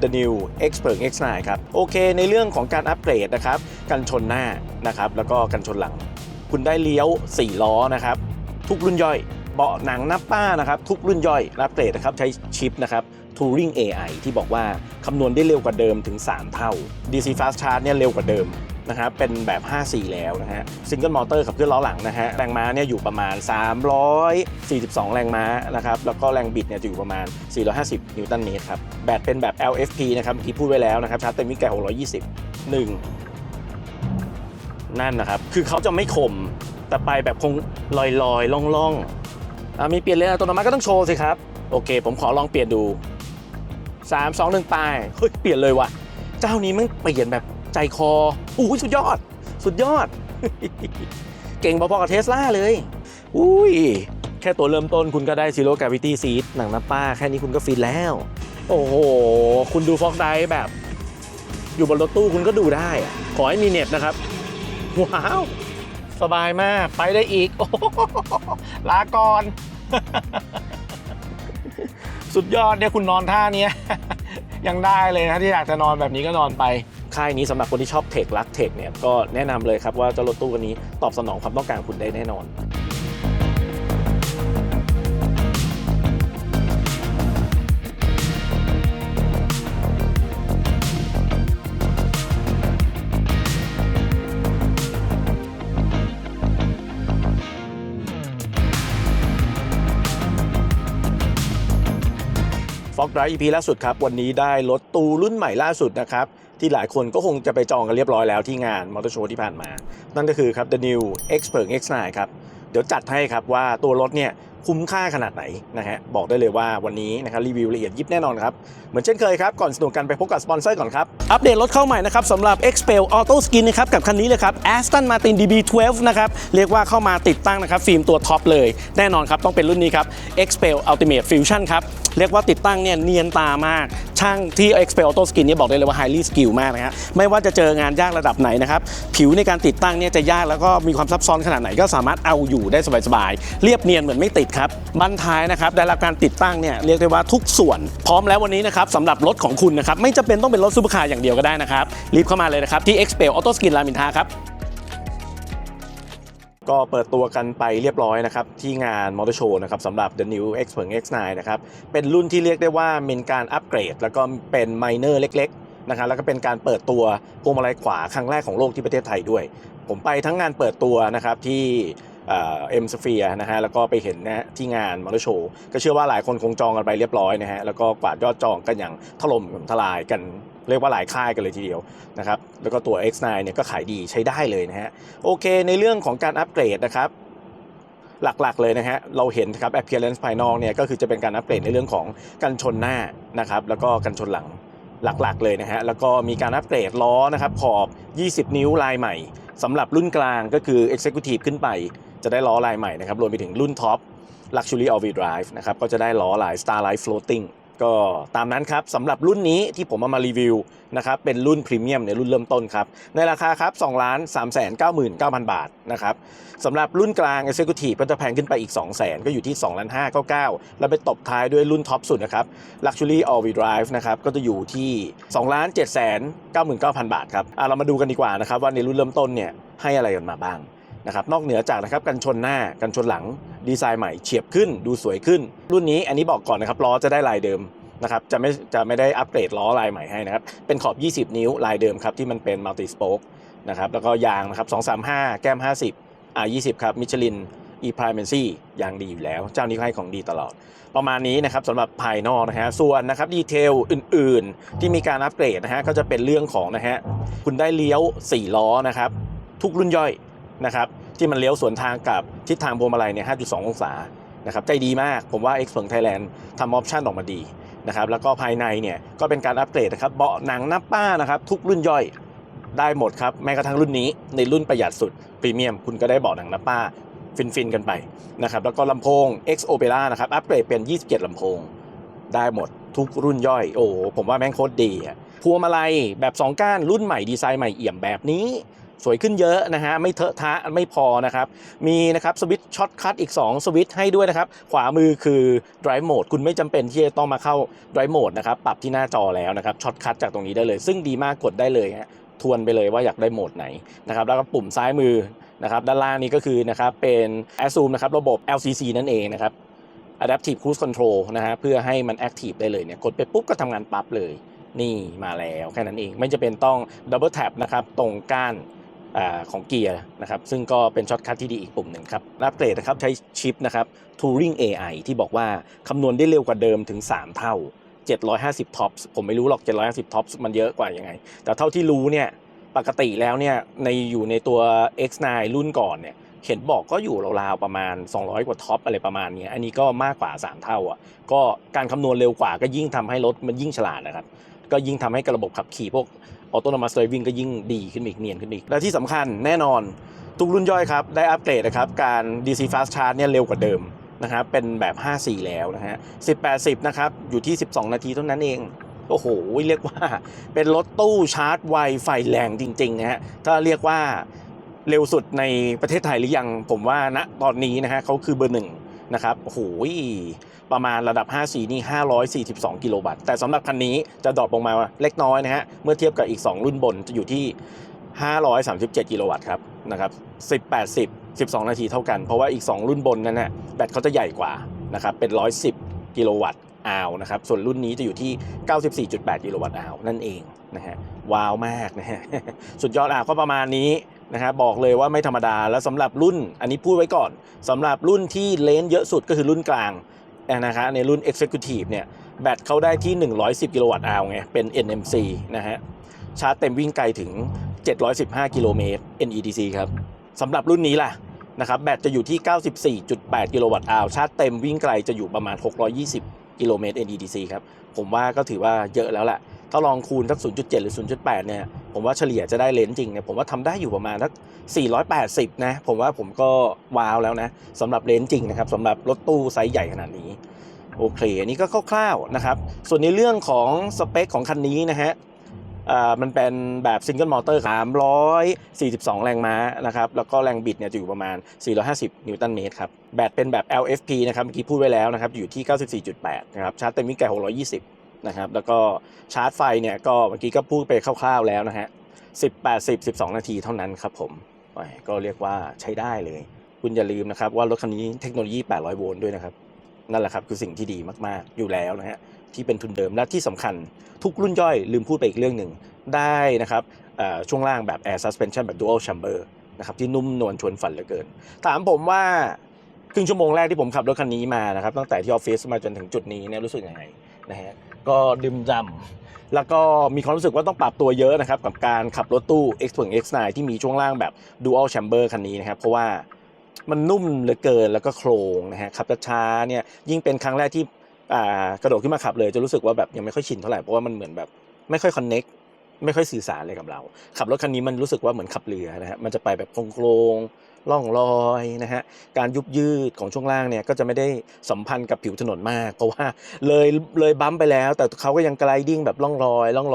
The New Xpeng X9 ครับโอเคในเรื่องของการอัปเกรดนะครับกันชนหน้านะครับแล้วก็กันชนหลังคุณได้เลี้ยว4ล้อนะครับทุกรุ่นย่อยเบาะหนังนับป้านะครับทุกรุ่นย่อยอัปเกรดนะครับใช้ชิปนะครับ Turing AI ที่บอกว่าคำนวณได้เร็วกว่าเดิมถึง3เท่า DC Fast Charge เนี่ยเร็วกว่าเดิมนะครับเป็นแบบ 5-4 แล้วนะฮะซิงเกิลมอเตอร์ขับเคลื่อนล้อหลังนะฮะแรงม้าเนี่ยอยู่ประมาณ342แรงม้านะครับแล้วก็แรงบิดเนี่ยจะอยู่ประมาณ450นิวตันเมตรครับแบตเป็นแบบ LFP นะครับที่พูดไว้แล้วนะครับชาร์จเต็มวิ่งไกล620นั่นนะครับคือเขาจะไม่คมแต่ไปแบบคงลอยๆล่องๆมีเปลี่ยนเลนอัตโนมัติก็ต้องโชว์สิครับโอเคผมขอลองเปลี่ยนดู3 2 1ไปเฮ้ยเปลี่ยนเลยว่ะเจ้านี้มันเปลี่ยนแบบใจคออุ้ยสุดยอดเก่งพอๆกับเทสลาเลยอุ้ยแค่ตัวเริ่มต้นคุณก็ได้ Zero Gravity Seat หนังน้ำป้าแค่นี้คุณก็ฟินแล้วโอ้โหคุณดูฟอกไดแบบอยู่บนรถตู้คุณก็ดูได้อะขอให้มีเน็ตนะครับว้าวสบายมากไปได้อีกลาก่อนสุดยอดเนี่ยคุณนอนท่านี้ยังได้เลยนะที่อยากจะนอนแบบนี้ก็นอนไปค่ายนี้สำหรับคนที่ชอบเทครักเทคเนี่ยก็แนะนำเลยครับว่าเจ้ารถตู้คันนี้ตอบสนองความต้องการคุณได้แน่นอนฟ็อกไดรฟ์ EP ล่าสุดครับวันนี้ได้รถตู้รุ่นใหม่ล่าสุดนะครับที่หลายคนก็คงจะไปจองกันเรียบร้อยแล้วที่งานมอเตอร์โชว์ที่ผ่านมานั่นก็คือครับ The New Xpeng X9 ครับเดี๋ยวจัดให้ครับว่าตัวรถเนี่ยคุ้มค่าขนาดไหนนะฮะบอกได้เลยว่าวันนี้นะครับรีวิวละเอียดยิบแน่นอนครับเหมือนเช่นเคยครับก่อนสนุกกันไปพบกับสปอนเซอร์ก่อนครับอัปเดตรถเข้าใหม่นะครับสำหรับ Xpeng Auto Skin นะครับกับคันนี้เลยครับ Aston Martin DB12 นะครับเรียกว่าเข้ามาติดตั้งนะครับฟิล์มตัวท็อปเลยแน่นอนครับต้องเป็นรุ่นนี้ครับ Xpeng Ultimate Fusion ครับเรียกว่าติดตั้งเนี่ยเนียนตามากช่างที่ Xpeng Auto Skin เนี่ยบอกได้เลยว่า highly skill มากนะฮะไม่ว่าจะเจองานยากระดับไหนนะครับผิวในการติดตั้งเนี่ยจะยากแล้วก็มีความซับซ้อนขนาดไหนก็สามารถเอาอยู่ได้สบายๆเรียบเนียนเหมือนไม่ติดครับบั้นท้ายนะครับได้รับการติดตั้งเนี่ยเรียกได้ว่าทุกส่วนพร้อมแล้ววันนี้นะครับสำหรับรถของคุณนะครับไม่จำเป็นต้องเป็นรถซุปเปอร์คาร์อย่างเดียวก็ได้นะครับรีบเข้ามาเลยนะครับที่ Xpeng Auto Skin รามอินทราครับก็เปิดตัวกันไปเรียบร้อยนะครับที่งานมอเตอร์โชว์นะครับสำหรับ The New Xpeng X9 นะครับเป็นรุ่นที่เรียกได้ว่าเป็นการอัปเกรดแล้วก็เป็นไมเนอร์เล็กๆนะครับแล้วก็เป็นการเปิดตัวพวงมาลัยขวาครั้งแรกของโลกที่ประเทศไทยด้วยผมไปทั้งงานเปิดตัวนะครับที่สเฟียร์นะฮะแล้วก็ไปเห็นนะที่งานมอเตอร์โชว์ก็เชื่อว่าหลายคนคงจองกันไปเรียบร้อยนะฮะแล้วก็กวาดยอดจองกันอย่างถล่มทลายกันเรียกว่าหลายค่ายกันเลยทีเดียวนะครับแล้วก็ตัว X9 เนี่ยก็ขายดีใช้ได้เลยนะฮะโอเคในเรื่องของการอัปเกรดนะครับหลักๆเลยนะฮะเราเห็นครับ appearance ภายนอกเนี่ยก็คือจะเป็นการอัปเกรดในเรื่องของกันชนหน้านะครับแล้วก็กันชนหลังหลักๆเลยนะฮะแล้วก็มีการอัปเกรดล้อนะครับขอบ20นิ้วลายใหม่สำหรับรุ่นกลางก็คือ Executive ขึ้นไปจะได้ล้อลายใหม่นะครับรวมไปถึงรุ่นท็อป Luxury All-Wheel Drive นะครับก็จะได้ล้อลาย Starlight Floating ก็ตามนั้นครับสำหรับรุ่นนี้ที่ผมเอามารีวิวนะครับเป็นรุ่นพรีเมียมในรุ่นเริ่มต้นครับในราคาครับ 2,399,000 บาทนะครับสำหรับรุ่นกลาง Executive ก็จะแพงขึ้นไปอีก 200,000 ก็อยู่ที่ 2,599,000 แล้วไปตบท้ายด้วยรุ่นท็อปสุดนะครับ Luxury All-Wheel Drive นะครับก็จะอยู่ที่ 2,799,000 บาทครับเรามาดูกันดีกว่านะครับว่าในรุ่นเริ่มต้นเนี่ยให้อะไรกันมาบ้างนะครับนอกเหนือจากนะครับกันชนหน้ากันชนหลังดีไซน์ใหม่เฉียบขึ้นดูสวยขึ้นรุ่นนี้อันนี้บอกก่อนนะครับล้อจะได้ลายเดิมนะครับจะไม่ได้อัปเกรดล้อลายใหม่ให้นะครับเป็นขอบ20นิ้วลายเดิมครับที่มันเป็นมัลติสโป๊กนะครับแล้วก็ยางนะครับ235แก้ม50 R20 ครับมิชลิน E-Primacy ยางดีอยู่แล้วเจ้านี้ให้ของดีตลอดประมาณนี้นะครับสำหรับภายนอกนะฮะส่วนนะครับดีเทลอื่นๆที่มีการอัปเกรดนะฮะก็จะเป็นเรื่องของนะฮะคุณได้เลี้ยว4ล้อนะครับทุกรุ่นย่อยนะครับที่มันเลี้ยวสวนทางกับทิศทางพวงมาลัยเนี่ย 5.2 องศานะครับใจดีมากผมว่า Xpeng Thailand ทำออปชั่นออกมาดีนะครับแล้วก็ภายในเนี่ยก็เป็นการอัปเกรดนะครับเบาะหนังนับป้านะครับทุกรุ่นย่อยได้หมดครับแม้กระทั่งรุ่นนี้ในรุ่นประหยัดสุดพรีเมียมคุณก็ได้เบาะหนังนับป้าฟินกันไปนะครับแล้วก็ลำโพง X Opera นะครับอัปเกรดเป็น27ลำโพงได้หมดทุกรุ่นย่อยโอ้ผมว่าแม่งโคตรดีพวงมาลัยแบบ2ก้านรุ่นใหม่ดีไซน์ใหม่เอี่ยมแบบนี้ สวยขึ้นเยอะนะฮะไม่เทอะทะไม่พอนะครับมีนะครับสวิตช์ช็อตคัทอีก2สวิตช์ให้ด้วยนะครับขวามือคือ Drive Mode คุณไม่จำเป็นที่จะต้องมาเข้า Drive Mode นะครับปรับที่หน้าจอแล้วนะครับช็อตคัทจากตรงนี้ได้เลยซึ่งดีมากกดได้เลยฮะทวนไปเลยว่าอยากได้โหมดไหนนะครับแล้วก็ปุ่มซ้ายมือนะครับด้านล่างนี้ก็คือนะครับเป็น Zoom นะครับระบบ LCC นั่นเองนะครับ Adaptive Cruise Control นะฮะเพื่อให้มัน Active ได้เลยเนี่ยกดไปปุ๊บก็ทำงานปั๊บเลยนี่มาแล้วแค่นั้นเองไม่จะเป็นต้อง Double Tap นะครับตรงก้านของเกียร์นะครับซึ่งก็เป็นช็อตคัทที่ดีอีกปุ่มหนึ่งครับอัปเกรดนะครับใช้ชิปนะครับ Turing AI ที่บอกว่าคำนวณได้เร็วกว่าเดิมถึง3เท่า750 TOPS ผมไม่รู้หรอก750 TOPS มันเยอะกว่ายังไงแต่เท่าที่รู้เนี่ยปกติแล้วเนี่ยอยู่ในตัว X9 รุ่นก่อนเนี่ยเห็นบอกก็อยู่ราวๆประมาณ200กว่าท็อปอะไรประมาณนี้อันนี้ก็มากกว่า3เท่าอ่ะก็การคำนวณเร็วกว่าก็ยิ่งทำให้รถมันยิ่งฉลาดนะครับก็ยิ่งทำให้ระบบขับขี่พวกAutonomous Driving ก็ยิ่งดีขึ้นอีกเนียนขึ้นอีกและที่สำคัญแน่นอนทุกรุ่นย่อยครับได้อัปเกรดนะครับการ DC Fast Charge เนี่ยเร็วกว่าเดิมนะครับเป็นแบบ5-4แล้วนะฮะ10-80นะครับอยู่ที่12นาทีเท่านั้นเองโอ้โหเรียกว่าเป็นรถตู้ชาร์จไวไฟแรงจริงๆนะฮะถ้าเรียกว่าเร็วสุดในประเทศไทยหรือยังผมว่าณตอนนี้นะฮะเขาคือเบอร์1นะครับโอ้โหประมาณระดับ 5C นี่542กิโลวัตต์แต่สำหรับคันนี้จะดรอปลงมาเล็กน้อยนะฮะเมื่อเทียบกับอีก2รุ่นบนจะอยู่ที่537กิโลวัตต์ครับนะครับ10-80 12นาทีเท่ากันเพราะว่าอีก2รุ่นบนนั้นนะแบตเขาจะใหญ่กว่านะครับเป็น110กิโลวัตต์อาวนะครับส่วนรุ่นนี้จะอยู่ที่94.8กิโลวัตต์อาวนั่นเองนะฮะว้าวมากนะฮะสุดยอดก็ประมาณนี้นะครับบอกเลยว่าไม่ธรรมดาแล้วสำหรับรุ่นอันนี้พูดไว้ก่อนสำหรับรุ่นที่เลนเยอะสุดก็คือรุ่นกลางนะครับในรุ่น Executive เนี่ยแบตเขาได้ที่110กิโลวัตต์อาวไงเป็น NMC นะฮะชาร์จเต็มวิ่งไกลถึง715กิโลเมตร NEDC ครับสำหรับรุ่นนี้ล่ะนะครับแบตจะอยู่ที่94.8กิโลวัตต์อาวชาร์จเต็มวิ่งไกลจะอยู่ประมาณ620กิโลเมตร NEDC ครับผมว่าก็ถือว่าเยอะแล้วแหละถ้าลองคูณสัก 0.7 หรือ 0.8 เนี่ยผมว่าเฉลี่ยจะได้เลนจริงเนี่ยผมว่าทำได้อยู่ประมาณสัก480นะผมว่าผมก็ว้าวแล้วนะสำหรับเลนจริงนะครับสำหรับรถตู้ไซส์ใหญ่ขนาดนี้โอเคอันนี้ก็คร่าวๆนะครับส่วนในเรื่องของสเปคของคันนี้นะฮะมันเป็นแบบซิงเกิลมอเตอร์342แรงม้านะครับแล้วก็แรงบิดเนี่ยจะอยู่ประมาณ450นิวตันเมตรครับแบตเป็นแบบ LFP นะครับเมื่อกี้พูดไว้แล้วนะครับอยู่ที่ 94.8 นะครับชาร์จเต็มวิ่งไกล620นะครับแล้วก็ชาร์จไฟเนี่ยก็เมื่อกี้ก็พูดไปคร่าวๆแล้วนะฮะ10-80-12นาทีเท่านั้นครับผมก็เรียกว่าใช้ได้เลยคุณอย่าลืมนะครับว่ารถคันนี้เทคโนโลยี800โวลต์ด้วยนะครับนั่นแหละครับคือสิ่งที่ดีมากๆอยู่แล้วนะฮะที่เป็นทุนเดิมและที่สำคัญทุกรุ่นย่อยลืมพูดไปอีกเรื่องหนึ่งได้นะครับช่วงล่างแบบ Air Suspension แบบ Dual Chamber นะครับที่นุ่มนวลชวนฝันเหลือเกินถามผมว่าครึ่งชั่วโมงแรกที่ผมขับรถคันนี้มานะครับตั้งแต่ที่ออฟฟิศมาจนถึงจุดนี้เนี่ยรู้สึกยังไงนะฮะก็ดื่มด่ำแล้วก็มีความรู้สึกว่าต้องปรับตัวเยอะนะครับกับการขับรถตู้ X9 ที่มีช่วงล่างแบบ Dual Chamber คันนี้นะครับเพราะว่ามันนุ่มเหลือเกินแล้วก็โครงนะฮะขับช้าๆเนี่ยยิ่งเป็นครั้งแรกที่กระโดดขึ้นมาขับเลยจะรู้สึกว่าแบบยังไม่ค่อยชินเท่าไหร่เพราะว่ามันเหมือนแบบไม่ค่อยคอนเน็กไม่ค่อยสื่อสารอะไรกับเราขับรถคันนี้มันรู้สึกว่าเหมือนขับเรือนะฮะมันจะไปแบบโครงๆล่องลอยนะฮะการยุบยืดของช่วงล่างเนี่ยก็จะไม่ได้สัมพันธ์กับผิวถนนมากเพราะว่าเลยบัมไปแล้วแต่เขาก็ยังไกลดิ้งแบบล่องล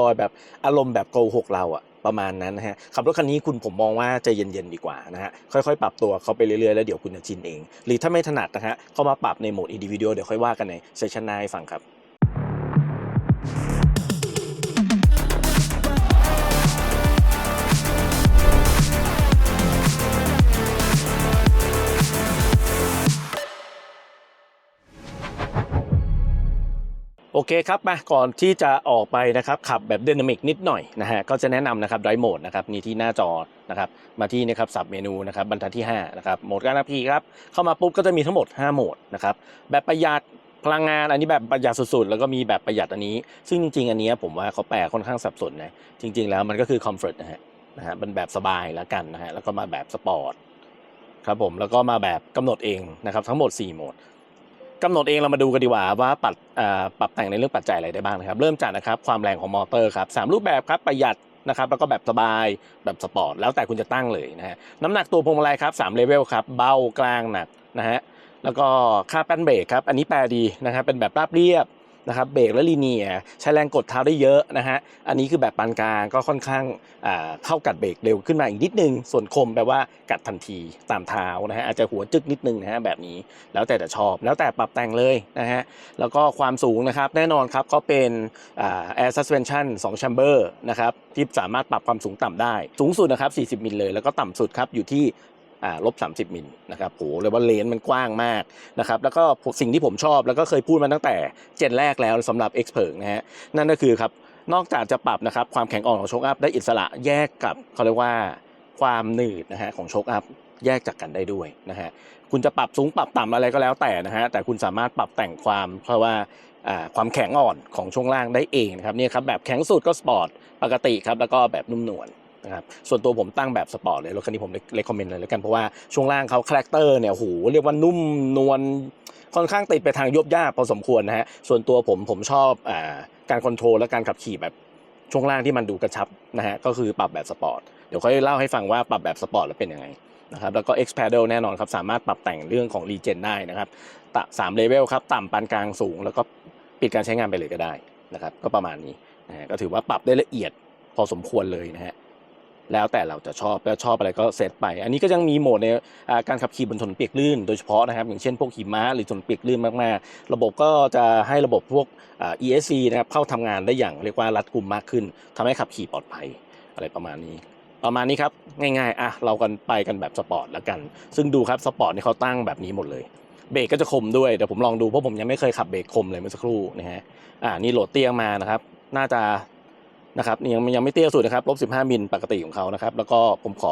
อยแบบอารมณ์แบบโกหกเราอะประมาณนั้นนะฮะขับรถคันนี้ผมมองว่าใจเย็นๆดีกว่านะฮะค่อยๆปรับตัวเขาไปเรื่อยๆแล้วเดี๋ยวคุณจะชินเองหรือถ้าไม่ถนัดนะฮะเข้ามาปรับในโหมด individual เดี๋ยวค่อยว่ากันในเซสชันหน้าให้ฟังครับโอเคครับมาก่อนที่จะออกไปนะครับขับแบบไดนามิกนิดหน่อยนะฮะก็จะแนะนำนะครับ Drive Mode นะครับนี่ที่หน้าจอนะครับมาที่นะครับสับเมนูนะครับบรรทัดที่5นะครับโหมดการขับขี่ครับเข้ามาปุ๊บก็จะมีทั้งหมด5โหมดนะครับแบบประหยัดพลังงานอันนี้แบบประหยัดสุดๆแล้วก็มีแบบประหยัดอันนี้ซึ่งจริงๆอันนี้ผมว่าเขาแปลค่อนข้างสับสนนะจริงๆแล้วมันก็คือ Comfort นะฮะเป็นแบบสบายแล้วกันนะฮะแล้วก็มาแบบสปอร์ตครับผมแล้วก็มาแบบกำหนดเองนะครับทั้งหมด4โหมดกำหนดเองเรามาดูกันดีกว่าว่าปรับแต่งในเรื่องปัจจัยอะไรได้บ้างนะครับเริ่มจากนะครับความแรงของมอเตอร์ครับ3รูปแบบครับประหยัดนะครับแล้วก็แบบสบายแบบสปอร์ตแล้วแต่คุณจะตั้งเลยนะฮะน้ำหนักตัวพวงมาลัยครับ3เลเวลครับเบากลางหนักนะฮะแล้วก็ค่าแป้นเบรกครับอันนี้แปลดีนะครับเป็นแบบราบเรียบ นะครับเบรกและลีเนียร์ใช้แรงกดเท้าได้เยอะนะฮะอันนี้คือแบบปานกลางก็ค่อนข้างเข้ากัดเบรกเร็วขึ้นมาอีกนิดนึงส่วนคมแปลว่ากัดทันทีตามเท้านะฮะอาจจะหัวจึกนิดนึงนะฮะแบบนี้แล้วแต่ชอบแล้วแต่ปรับแต่งเลยนะฮะแล้วก็ความสูงนะครับแน่นอนครับก็เป็นair suspension 2 chamber นะครับที่สามารถปรับความสูงต่ำได้สูงสุดนะครับ40มิลเลยแล้วก็ต่ำสุดครับอยู่ที่-30 มิลนะครับโหเลยว่าเลนมันกว้างมากนะครับแล้วก็สิ่งที่ผมชอบแล้วก็เคยพูดมาตั้งแต่เจนแรกแล้วสำหรับ Xpeng นะฮะนั่นก็คือครับนอกจากจะปรับนะครับความแข็งอ่อนของโชคอัพได้อิสระแยกกับเขาเรียกว่าความหนืดนะฮะของโชคอัพแยกจากกันได้ด้วยนะฮะคุณจะปรับสูงปรับต่ำอะไรก็แล้วแต่นะฮะแต่คุณสามารถปรับแต่งความเพราะว่าความแข็งอ่อนของช่วงล่างได้เองนะครับนี่ครับแบบแข็งสุดก็สปอร์ตปกติครับแล้วก็แบบนุ่มนวลนะครับส่วนตัวผมตั้งแบบสปอร์ตเลยรถคันนี้ผมเลคคอมเมนต์เลยแล้วกันเพราะว่าช่วงล่างเขาคาแรคเตอร์เนี่ยโหเรียกว่านุ่มนวลค่อนข้างติดไปทางยบยากพอสมควรนะฮะส่วนตัวผมชอบการคอนโทรลและการขับขี่แบบช่วงล่างที่มันดูกระชับนะฮะก็คือปรับแบบสปอร์ตเดี๋ยวค่อยเล่าให้ฟังว่าปรับแบบสปอร์ตแล้วเป็นยังไงนะครับแล้วก็ X Pedal แน่นอนครับสามารถปรับแต่งเรื่องของ Regen ได้นะครับ3 เลเวลครับต่ำปานกลางสูงแล้วก็ปิดการใช้งานไปเลยก็ได้นะครับก็ประมาณนี้นะฮะก็ถือว่าปรับได้ละเอียดพอสมควรเลยนะฮะแล้วแต่เราจะชอบแล้วชอบอะไรก็เซตไปอันนี้ก็ยังมีโหมดในการขับขี่บนถนนเปียกลื่นโดยเฉพาะนะครับอย่างเช่นพวกหิมะหรือถนนเปียกลื่นมากๆระบบก็จะให้ระบบพวกESC นะครับเข้าทำงานได้อย่างเรียกว่ารัดกุมมากขึ้นทำให้ขับขี่ปลอดภัยอะไรประมาณนี้ครับง่ายๆเรากันไปกันแบบสปอร์ตแล้วกันซึ่งดูครับสปอร์ตนี่เขาตั้งแบบนี้หมดเลยเบรกก็จะคมด้วยเดี๋ยวผมลองดูเพราะผมยังไม่เคยขับเบรกคมเลยเมื่อสักครู่นะฮะนี่โหลดเตี้ยมานะครับน่าจะนะครับนี่ยังไม่เตี้ยสุดนะครับ-15 มิลปกติของเขานะครับแล้วก็ผมขอ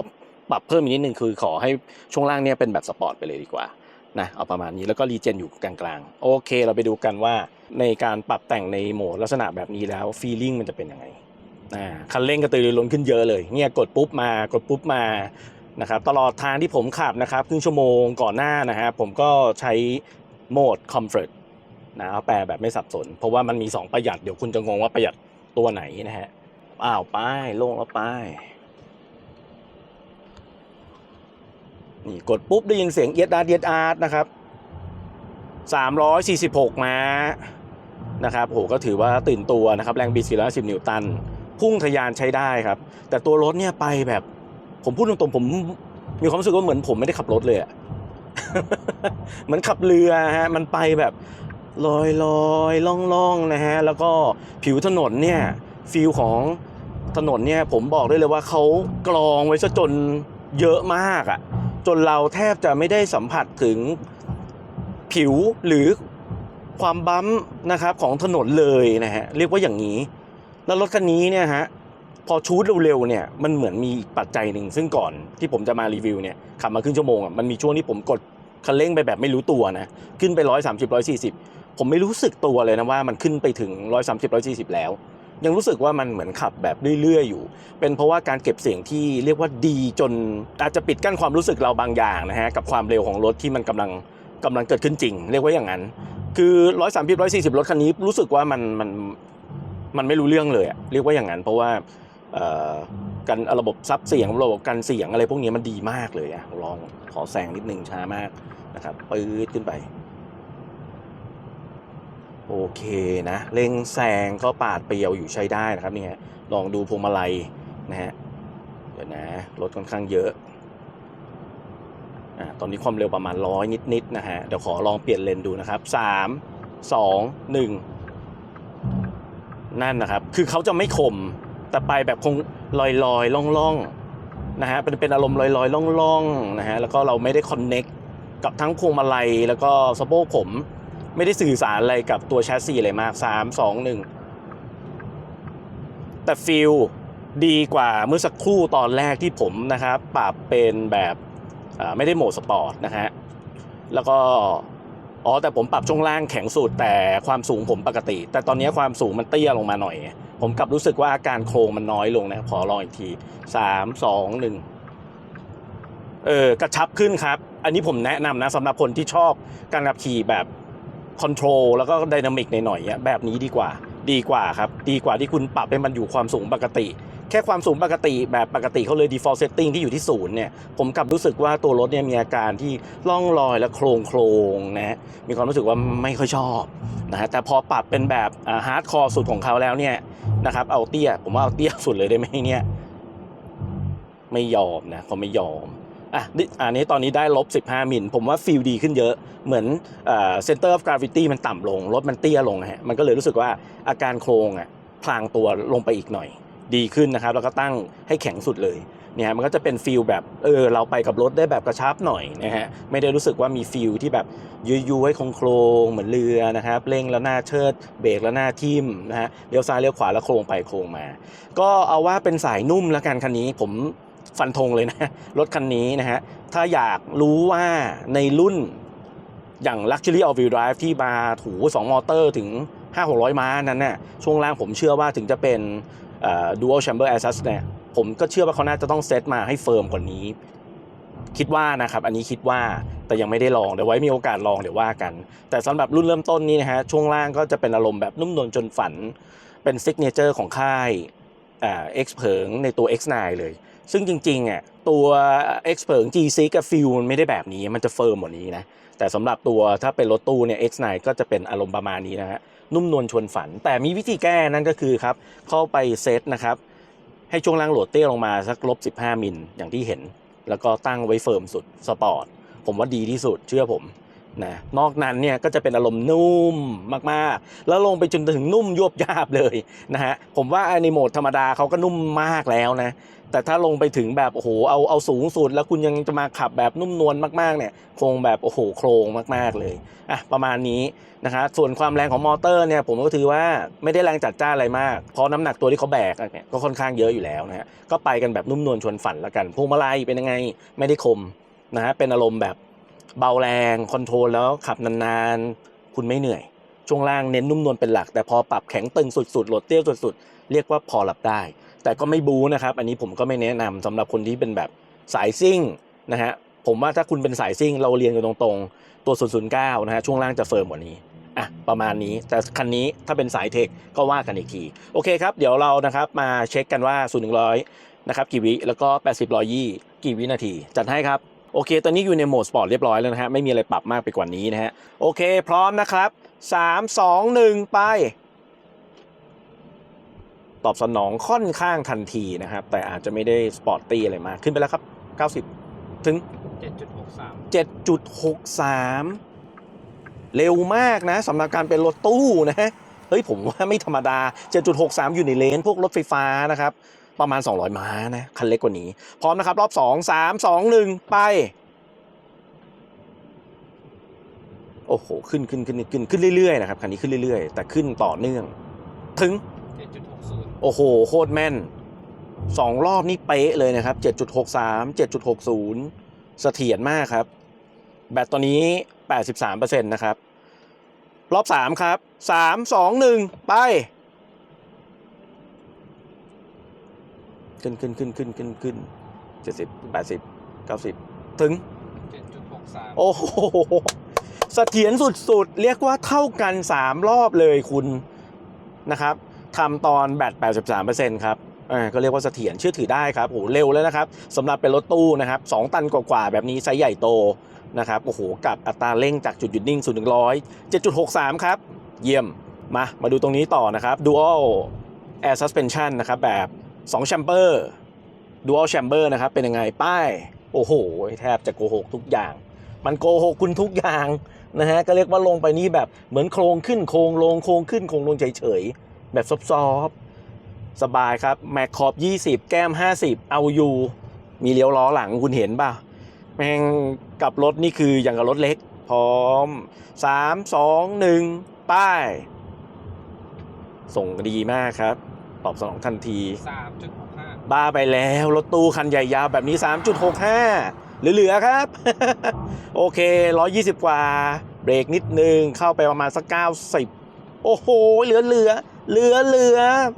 ปรับเพิ่มอีกนิดนึงคือขอให้ช่วงล่างเนี่ยเป็นแบบสปอร์ตไปเลยดีกว่านะเอาประมาณนี้แล้วก็รีเจนอยู่กลางๆโอเคเราไปดูกันว่าในการปรับแต่งในโหมดลักษณะแบบนี้แล้วฟีลลิ่งมันจะเป็นยังไงคันเร่งกระตือรือร้นขึ้นเยอะเลยเนี่ยกดปุ๊บมานะครับตลอดทางที่ผมขับนะครับครึ่งชั่วโมงก่อนหน้านะฮะผมก็ใช้โหมด Comfort นะเอาแปลแบบไม่สับสนเพราะว่ามันมี2ประหยัดเดี๋ยวคุณจะงงว่าประหยัดตัวไหนนะฮะป้ายลงแล้วป้ายนี่กดปุ๊บได้ยินเสียงเอียดอาร์นะครับ346ม้านะครับโหก็ถือว่าตื่นตัวนะครับแรงบิด410นิวตันพุ่งทะยานใช้ได้ครับแต่ตัวรถเนี่ยไปแบบผมพูดตรงๆผมมีความรู้สึกว่าเหมือนผมไม่ได้ขับรถเลยอะ เหมือนขับเรือฮะมันไปแบบลอยล่องนะฮะแล้วก็ผิวถนนเนี่ยฟีลของถนนเนี่ยผมบอกได้เลยว่าเขากรองไว้ซะจนเยอะมากอ่ะจนเราแทบจะไม่ได้สัมผัสถึงผิวหรือความบั๊มนะครับของถนนเลยนะฮะเรียกว่าอย่างนี้แล้วรถคันนี้เนี่ยฮะพอชูดเร็วๆเนี่ยมันเหมือนมีปัจจัยหนึ่งซึ่งก่อนที่ผมจะมารีวิวเนี่ยขับมาครึ่งชั่วโมงอ่ะมันมีช่วงที่ผมกดคันเร่งไปแบบไม่รู้ตัวนะขึ้นไป130 140ผมไม่รู้สึกตัวเลยนะว่ามันขึ้นไปถึง130 140แล้วยังรู้สึกว่ามันเหมือนขับแบบเรื่อยๆอยู่เป็นเพราะว่าการเก็บเสียงที่เรียกว่าดีจนอาจจะปิดกั้นความรู้สึกเราบางอย่างนะฮะกับความเร็วของรถที่มันกำลังเกิดขึ้นจริงเรียกว่าอย่างนั้นคือ130 140รถคันนี้รู้สึกว่ามันไม่รู้เรื่องเลยอะเรียกว่าอย่างนั้นเพราะว่าการระบบซับเสียงระบบกันเสียงอะไรพวกนี้มันดีมากเลยอะลองขอแซงนิดนึงช้ามากนะครับปื๊ดขึ้นไปโอเคนะเร่งแซงก็ปาดเปรียวอยู่ใช้ได้นะครับนี่ฮะลองดูพวงมาลัยนะฮะเดี๋ยวนะรถค่อนข้างเยอะตอนนี้ความเร็วประมาณ100นิดๆนะฮะเดี๋ยวขอลองเปลี่ยนเลนดูนะครับ3 2 1นั่นนะครับคือเขาจะไม่คมแต่ไปแบบคงลอยล่องนะฮะเป็นอารมณ์ลอยล่องนะฮะแล้วก็เราไม่ได้คอนเน็กกับทั้งพวงมาลัยแล้วก็สะโพกผมไม่ได้สื่อสารอะไรกับตัวแชสซีอะไรมาก3 2 1แต่ฟีลดีกว่าเมื่อสักครู่ตอนแรกที่ผมนะครับปรับเป็นแบบไม่ได้โหมดสปอร์ตนะฮะแล้วก็แต่ผมปรับช่วงล่างแข็งสุดแต่ความสูงผมปกติแต่ตอนนี้ความสูงมันเตี้ยลงมาหน่อยผมกลับรู้สึกว่าอาการโครงมันน้อยลงนะขอลองอีกที3 2 1กระชับขึ้นครับอันนี้ผมแนะนำนะสำหรับคนที่ชอบการขับขี่แบบคอนโทรลแล้วก็ไดนามิกหน่อยๆแบบนี้ดีกว่าครับดีกว่าที่คุณปรับให้มันอยู่ความสูงปกติ แค่ความสูงปกติแบบปกติเขาเลย default setting ที่อยู่ที่ศูนย์เนี่ยผมกลับรู้สึกว่าตัวรถเนี่ยมีอาการที่ล่องลอยและโครงนะฮะมีความรู้สึกว่าไม่ค่อยชอบนะฮะแต่พอปรับเป็นแบบฮาร์ดคอร์สุดของเขาแล้วเนี่ยนะครับเอาเตี้ยผมว่าเอาเตี้ยสุดเลยได้ไหมเนี่ยไม่ยอมนะเขาไม่ยอมอันนี้ตอนนี้ได้-15 มิลผมว่าฟีลดีขึ้นเยอะเหมือนcenter of gravity มันต่ำลงรถมันเตี้ยลงฮะมันก็เลยรู้สึกว่าอาการโครงพลางตัวลงไปอีกหน่อยดีขึ้นนะครับแล้วก็ตั้งให้แข็งสุดเลยเนี่ยมันก็จะเป็นฟีลแบบเราไปกับรถได้แบบกระชับหน่อยนะฮะไม่ได้รู้สึกว่ามีฟีลที่แบบยุยๆโครงเหมือนเรือนะครับเร่งแล้วหน้าเชิดเบรกแล้วหน้าทิ่มนะฮะเลี้ยวซ้ายเลี้ยวขวาแล้วโครงไปโครงมาก็เอาว่าเป็นสายนุ่มแล้วกันคันนี้ผมฟันธงเลยนะรถคันนี้นะฮะถ้าอยากรู้ว่าในรุ่นอย่าง Luxury All Wheel Drive ที่มา2มอเตอร์ถึง500-600 ม้านั้นน่ะช่วงล่างผมเชื่อว่าถึงจะเป็นDual Chamber Air Assist เนี่ยผมก็เชื่อว่าเขาน่าจะต้องเซตมาให้เฟิร์มกว่านี้คิดว่านะครับอันนี้คิดว่าแต่ยังไม่ได้ลองเดี๋ยวไว้มีโอกาสลองเดี๋ยวว่ากันแต่สำหรับรุ่นเริ่มต้นนี้นะฮะช่วงล่างก็จะเป็นอารมณ์แบบนุ่มนวลจนฝันเป็นซิกเนเจอร์ของค่ายX เผิงในตัว X9 เลยซึ่งจริงๆตัว X เผิง G6 กับฟิลมันไม่ได้แบบนี้มันจะเฟิร์มกว่านี้นะแต่สำหรับตัวถ้าเป็นรถตู้เนี่ย X9 ก็จะเป็นอารมณ์ประมาณนี้นะฮะนุ่มนวลชวนฝันแต่มีวิธีแก้นั่นก็คือครับเข้าไปเซตนะครับให้ช่วงล่างโหลดเตี้ยลงมาสัก-15 มิลอย่างที่เห็นแล้วก็ตั้งไว้เฟิร์มสุดสปอร์ตผมว่าดีที่สุดเชื่อผมนะนอกนั้นเนี่ยก็จะเป็นอารมณ์นุ่มมากๆแล้วลงไปจนถึงนุ่มยวบยาบเลยนะฮะผมว่าในโหมดธรรมดาเขาก็นุ่มมากแล้วนะแต่ถ้าลงไปถึงแบบโอ้โหเอาสูงสุดแล้วคุณยังจะมาขับแบบนุ่มนวลมากๆเนี่ยคงแบบโอ้โหโครงมากๆเลยประมาณนี้นะครับส่วนความแรงของมอเตอร์เนี่ยผมก็ถือว่าไม่ได้แรงจัดจ้านอะไรมากเพราะน้ำหนักตัวที่เขาแบกเนี่ยก็ค่อนข้างเยอะอยู่แล้วนะฮะก็ไปกันแบบนุ่มนวลชวนฝันละกันพวงมาลัยเป็นยังไงไม่ได้คมนะฮะเป็นอารมณ์แบบเบาแรงคอนโทรลแล้วขับนานๆคุณไม่เหนื่อยช่วงล่างเน้นนุ่มนวลเป็นหลักแต่พอปรับแข็งตึงสุดๆโหลดเตี้ยสุดๆเรียกว่าพอหลับได้แต่ก็ไม่บู๊นะครับอันนี้ผมก็ไม่แนะนำสำหรับคนที่เป็นแบบสายซิ่งนะฮะผมว่าถ้าคุณเป็นสายซิ่งเราเรียนกันตรงๆตัว009นะฮะช่วงล่างจะเฟิร์มกว่านี้ประมาณนี้แต่คันนี้ถ้าเป็นสายเทคก็ว่ากันอีกทีโอเคครับเดี๋ยวเรานะครับมาเช็คกันว่า0-100นะครับกี่วิแล้วก็80-120กี่วินาทีจัดให้ครับโอเคตอนนี้อยู่ในโหมดสปอร์ตเรียบร้อยแล้วนะฮะไม่มีอะไรปรับมากไปกว่านี้นะฮะโอเคพร้อมนะครับ3 2 1ไปตอบสนองค่อนข้างทันทีนะครับแต่อาจจะไม่ได้สปอร์ตตี้อะไรมากขึ้นไปแล้วครับ90ถึง 7.63 เร็วมากนะสำหรับการเป็นรถตู้นะเฮ้ยผมว่าไม่ธรรมดา 7.63 อยู่ในเลนพวกรถไฟฟ้านะครับประมาณ200ม้านะคันเล็กกว่านี้พร้อมนะครับรอบ2 3 2 1ไปโอ้โหขึ้นเรื่อยๆนะครับคันนี้ขึ้นเรื่อยๆแต่ขึ้นต่อเนื่องถึง 7.60 โอ้โหโคตรแม่น2รอบนี่เป๊ะเลยนะครับ 7.63 7.60 เสถียรมากครับแบตตัวนี้ 83% นะครับรอบ3ครับ3 2 1ไปขึ้น70 80 90ถึง 7.63 โอ้โหเสถียรสุดๆเรียกว่าเท่ากัน3รอบเลยคุณนะครับทำตอนแบต 83% ครับก็เรียกว่าเสถียรเชื่อถือได้ครับโอ้โหเร็วแล้วนะครับสำหรับเป็นรถตู้นะครับ2 ตันกว่าๆแบบนี้ไซส์ใหญ่โตนะครับโอ้โหกับอัตราเร่งจากจุดหยุดนิ่ง0-100 7.63 ครับเยี่ยมมาดูตรงนี้ต่อนะครับ Dual Air Suspension นะครับแบบ2 Chamber Dual Chamber นะครับเป็นยังไงป้ายโอ้โหแทบจะโกหกทุกอย่างมันโกหกคุณทุกอย่างนะฮะก็เรียกว่าลงไปนี่แบบเหมือนโครงขึ้นโครงลงโครงขึ้นโครงลงเฉยๆแบบซอฟต์สบายครับแม็กขอบ20แก้ม50เอาอยู่มีเลี้ยวล้อหลังคุณเห็นป่ะแม่งกับรถนี่คืออย่างกับรถเล็กพร้อม3 2 1ป้ายส่งดีมากครับตอบสนองทันที 3.65 บ้าไปแล้วรถตู้คันใหญ่ยาวแบบนี้ 3.65 เหลือครับ โอเค120กว่าเบรกนิดนึงเข้าไปประมาณสัก90โอ้โหเหลือ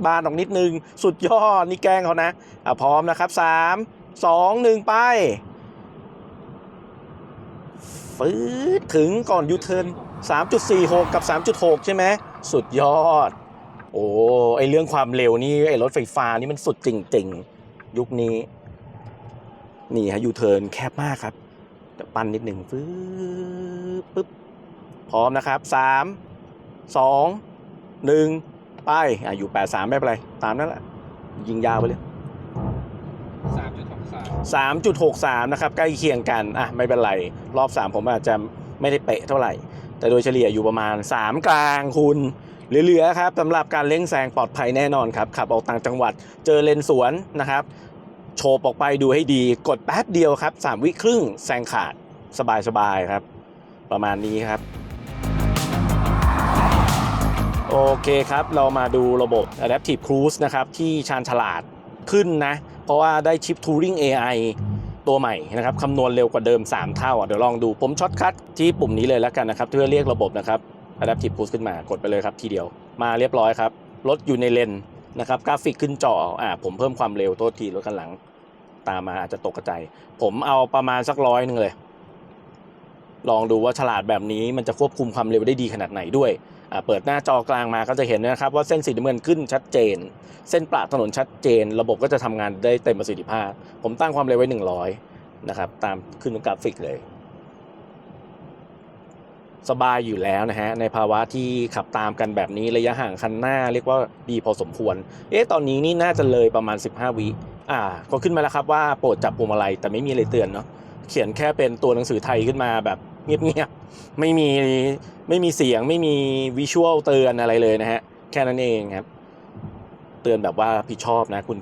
บานออกนิดนึงสุดยอดนี่แกล้งเขานะพร้อมนะครับ3 2 1ไปฟืดถึงก่อนยูเทิร์น 3.46 กับ 3.6 ใช่ไหมสุดยอด โอ้ไอเรื่องความเร็วนี่ไอรถไฟฟ้านี่มันสุดจริงๆยุคนี้นี่ฮะยูเทิร์นแคบมากครับเดี๋ยวปั้นนิดหนึ่งปึ๊บพร้อมนะครับ3 2 1ไปอยู่83ไม่เป็นไรตามนั้นแหละยิงยาวไปเลย3.63นะครับใกล้เคียงกันไม่เป็นไรรอบ3ผมอาจจะไม่ได้เป๊ะเท่าไหร่แต่โดยเฉลี่ยอยู่ประมาณ3กลางคุณเหลือๆครับสำหรับการเร่งแซงปลอดภัยแน่นอนครับขับออกต่างจังหวัดเจอเลนสวนนะครับโฉบออกไปดูให้ดีกดแป๊บเดียวครับ3 วิครึ่งแซงขาดสบายๆครับประมาณนี้ครับโอเคครับเรามาดูระบบ Adaptive Cruise นะครับที่ชาญฉลาดขึ้นนะเพราะว่าได้ชิป Turing AI ตัวใหม่นะครับคำนวณเร็วกว่าเดิม3 เท่าเดี๋ยวลองดูผมช็อตคัทที่ปุ่มนี้เลยแล้วกันนะครับเพื่อเรียกระบบนะครับ Adaptive Cruise ขึ้นมากดไปเลยครับทีเดียวมาเรียบร้อยครับรถอยู่ในเลนนะครับกราฟิกขึ้นจอผมเพิ่มความเร็วโทษทีรถคันหลังตามมาอาจจะตกกระจายผมเอาประมาณสัก100 นึงเลยลองดูว่าฉลาดแบบนี้มันจะควบคุมความเร็วได้ดีขนาดไหนด้วยเปิดหน้าจอกลางมาก็จะเห็นนะครับว่าเส้นสีน้ำเงินขึ้นชัดเจนเส้นประถนนชัดเจนระบบก็จะทำงานได้เต็มประสิทธิภาพผมตั้งความเร็วไว้100นะครับตามขึ้นกราฟิกเลยสบายอยู่แล้วนะฮะในภาวะที่ขับตามกันแบบนี้ระยะห่างคันหน้าเรียกว่าดีพอสมควรตอนนี้นี่น่าจะเลยประมาณ15 วิก็ขึ้นมาแล้วครับว่าโปรดจับพวงมาลัยแต่ไม่มีอะไรเตือนเนาะเขียนแค่เป็นตัวหนังสือไทยขึ้นมาแบบเงียบๆไม่มีเสียงไม่มีวิชวลเตือนอะไรเลยนะฮะแค่นั้นเองครับเตือนแบบว่าผิดชอบนะคุณ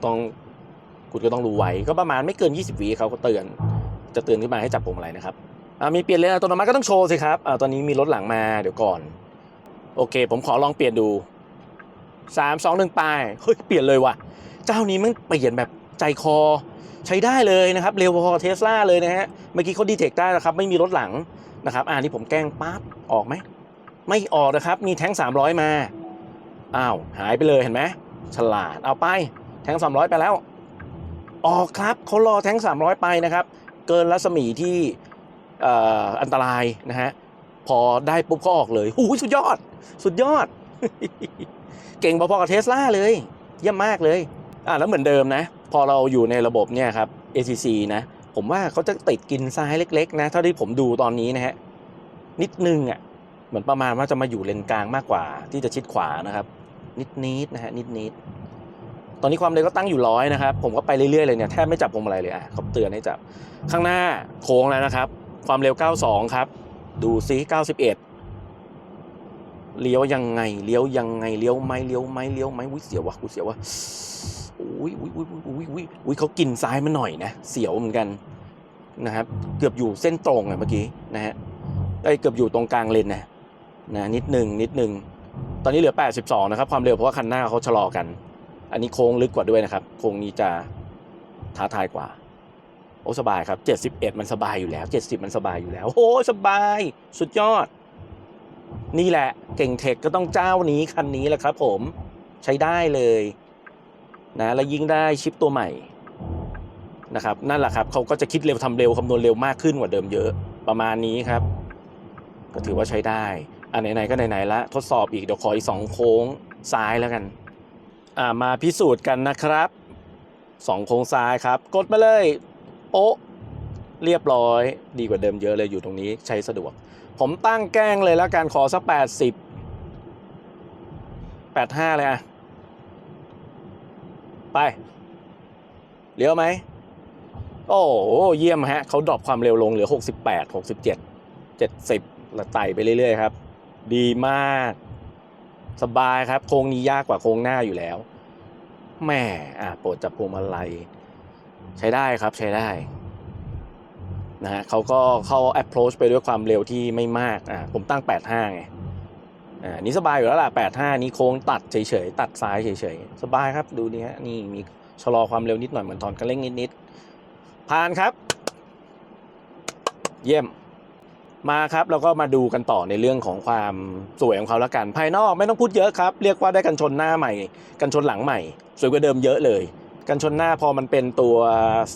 ก็ต้องรู้ไว้ก็ประมาณไม่เกิน20 วิเขาก็เตือนจะเตือนขึ้นมาให้จับพวงมาลัยนะครับมีเปลี่ยนเลนอัตโนมัติก็ต้องโชว์สิครับตอนนี้มีรถหลังมาเดี๋ยวก่อนโอเคผมขอลองเปลี่ยนดู3 2 1ไปเฮ้ยเปลี่ยนเลยว่ะเจ้านี้มันเปลี่ยนแบบใจคอใช้ได้เลยนะครับเร็วพอเทสลาเลยนะฮะเมื่อกี้เขาดีเทคได้นะครับไม่มีรถหลังนะครับนี่ผมแกล้งปั๊บออกไหมไม่ออกนะครับมีแท้ง300มาหายไปเลยเห็นไหมฉลาดเอาไปแท้ง300ไปแล้วออกครับเขารอแท้ง300ไปนะครับเกินรัศมีที่อันตรายนะฮะพอได้ปุ๊บก็ออกเลยสุดยอด เก่งพอๆกับเทสลาเลยเยี่ยมมากเลยแล้วเหมือนเดิมนะพอเราอยู่ในระบบเนี่ยครับ ACC นะผมว่าเขาจะติดกินซ้ายเล็กๆนะเท่าที่ผมดูตอนนี้นะฮะนิดนึงเหมือนประมาณว่าจะมาอยู่เลนกลางมากกว่าที่จะชิดขวานะครับนิดนะฮะนิดตอนนี้ความเร็วก็ตั้งอยู่100นะครับผมก็ไปเรื่อยๆเลยเนี่ยแทบไม่จับพวงมาลัยเลยเขาเตือนให้จับข้างหน้าโค้งแล้วนะครับความเร็ว92ครับดูซิ91เลี้ยวยังไงเลี้ยวไหมอุ้ยเสียววะอุ้ยเขากินซ้ายมาหน่อยนะเสียวเหมือนกันนะครับเกือบอยู่เส้นตรงเมื่อกี้นะฮะเกือบอยู่ตรงกลางเลนนะนิดนึงตอนนี้เหลือ82นะครับความเร็วเพราะว่าคันหน้าเขาชะลอกันอันนี้โค้งลึกกว่าด้วยนะครับโค้งนี้จะท้าทายกว่าโอ้สบายครับ71มันสบายอยู่แล้ว70มันสบายอยู่แล้วโอ้สบายสุดยอดนี่แหละเก่งเทคก็ต้องเจ้านี้คันนี้แหละครับผมใช้ได้เลยนะแล้วยิ่งได้ชิปตัวใหม่นะครับนั่นแหละครับเขาก็จะคิดเร็วทำเร็วคำนวณเร็วมากขึ้นกว่าเดิมเยอะประมาณนี้ครับก็ถือว่าใช้ได้ไหนๆก็ไหนๆละทดสอบอีกเดี๋ยวขออีก2 โค้งซ้ายแล้วกันมาพิสูจน์กันนะครับ2 โค้งซ้ายครับกดมาเลยโป๊ะเรียบร้อยดีกว่าเดิมเยอะเลยอยู่ตรงนี้ใช้สะดวกผมตั้งแกล้งเลยแล้วกันขอสัก85เลยไปเลี้ยวไหมโอ้เยี่ยมฮะเขาดรอปความเร็วลงเหลือ68 67 70แล้วไต่ไปเรื่อยๆครับดีมากสบายครับโค้งนี้ยากกว่าโค้งหน้าอยู่แล้วแหมโปรดจับพวงมาลัยใช้ได้ครับใช้ได้นะฮะเขาก็เข้า approach ไปด้วยความเร็วที่ไม่มากผมตั้ง85ไงนี่สบายอยู่แล้วล่ะ85นี้โค้งตัดเฉยๆตัดซ้ายเฉยๆสบายครับดูนี่ฮะนี่มีชะลอความเร็วนิดหน่อยเหมือนถอนคันเร่งนิดๆผ่านครับเยี่ยมมาครับเราก็มาดูกันต่อในเรื่องของความสวยของเขาแล้วกันภายนอกไม่ต้องพูดเยอะครับเรียกว่าได้กันชนหน้าใหม่กันชนหลังใหม่สวยกว่าเดิมเยอะเลย กันชนหน้าพอมันเป็นตัว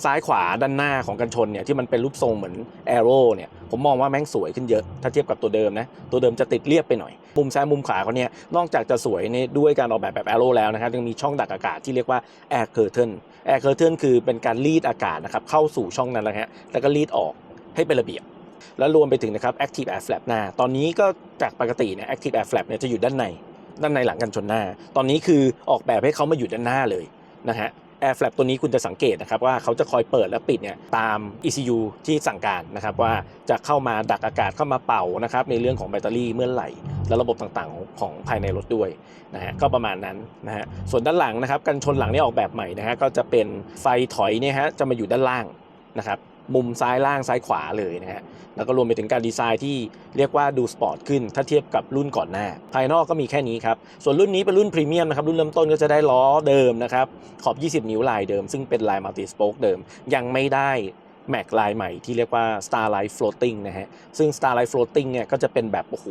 ซ้ายขวาด้านหน้าของกันชนเนี่ยที่มันเป็นรูปทรงเหมือนแอโร่เนี่ยผมมองว่าแม่งสวยขึ้นเยอะถ้าเทียบกับตัวเดิมนะตัวเดิมจะติดเรียบไปหน่อยมุมซ้ายมุมขวาเขาเนี่ยนอกจากจะสวยในด้วยการออกแบบแอโร่แล้วนะครับยังมีช่องดักอากาศที่เรียกว่าแอร์เคอร์เทนคือเป็นการรีดอากาศนะครับเข้าสู่ช่องนั้นแล้วก็รีดออกให้เป็นระเบียบแล้วรวมไปถึงนะครับ Active Air Flap หน้าตอนนี้ก็จากปกติเนี่ย Active Air Flap เนี่ยจะอยู่ด้านในหลังกันชนหน้าตอนนี้คือออกแบบให้เขามาอยู่ด้านหน้าเลยนะฮะ Air Flap ตัวนี้คุณจะสังเกตนะครับว่าเขาจะคอยเปิดและปิดเนี่ยตาม ECU ที่สั่งการนะครับว่าจะเข้ามาดักอากาศเข้ามาเป่านะครับในเรื่องของแบตเตอรี่เมื่อไหร่และระบบต่างๆของภายในรถด้วยนะฮะก็ประมาณนั้นนะฮะส่วนด้านหลังนะครับกันชนหลังนี่ออกแบบใหม่นะฮะก็จะเป็นไฟถอยเนี่ยฮะจะมาอยู่ด้านล่างนะครับมุมซ้ายล่างซ้ายขวาเลยนะฮะแล้วก็รวมไปถึงการดีไซน์ที่เรียกว่าดูสปอร์ตขึ้นถ้าเทียบกับรุ่นก่อนหน้าภายนอกก็มีแค่นี้ครับส่วนรุ่นนี้เป็นรุ่นพรีเมียมนะครับรุ่นเริ่มต้นก็จะได้ล้อเดิมนะครับขอบ20นิ้วลายเดิมซึ่งเป็นลายมัลติสโป๊กเดิมยังไม่ได้แม็กลายใหม่ที่เรียกว่า Starlight Floating นะฮะซึ่ง Starlight Floating เนี่ยก็จะเป็นแบบโอ้โห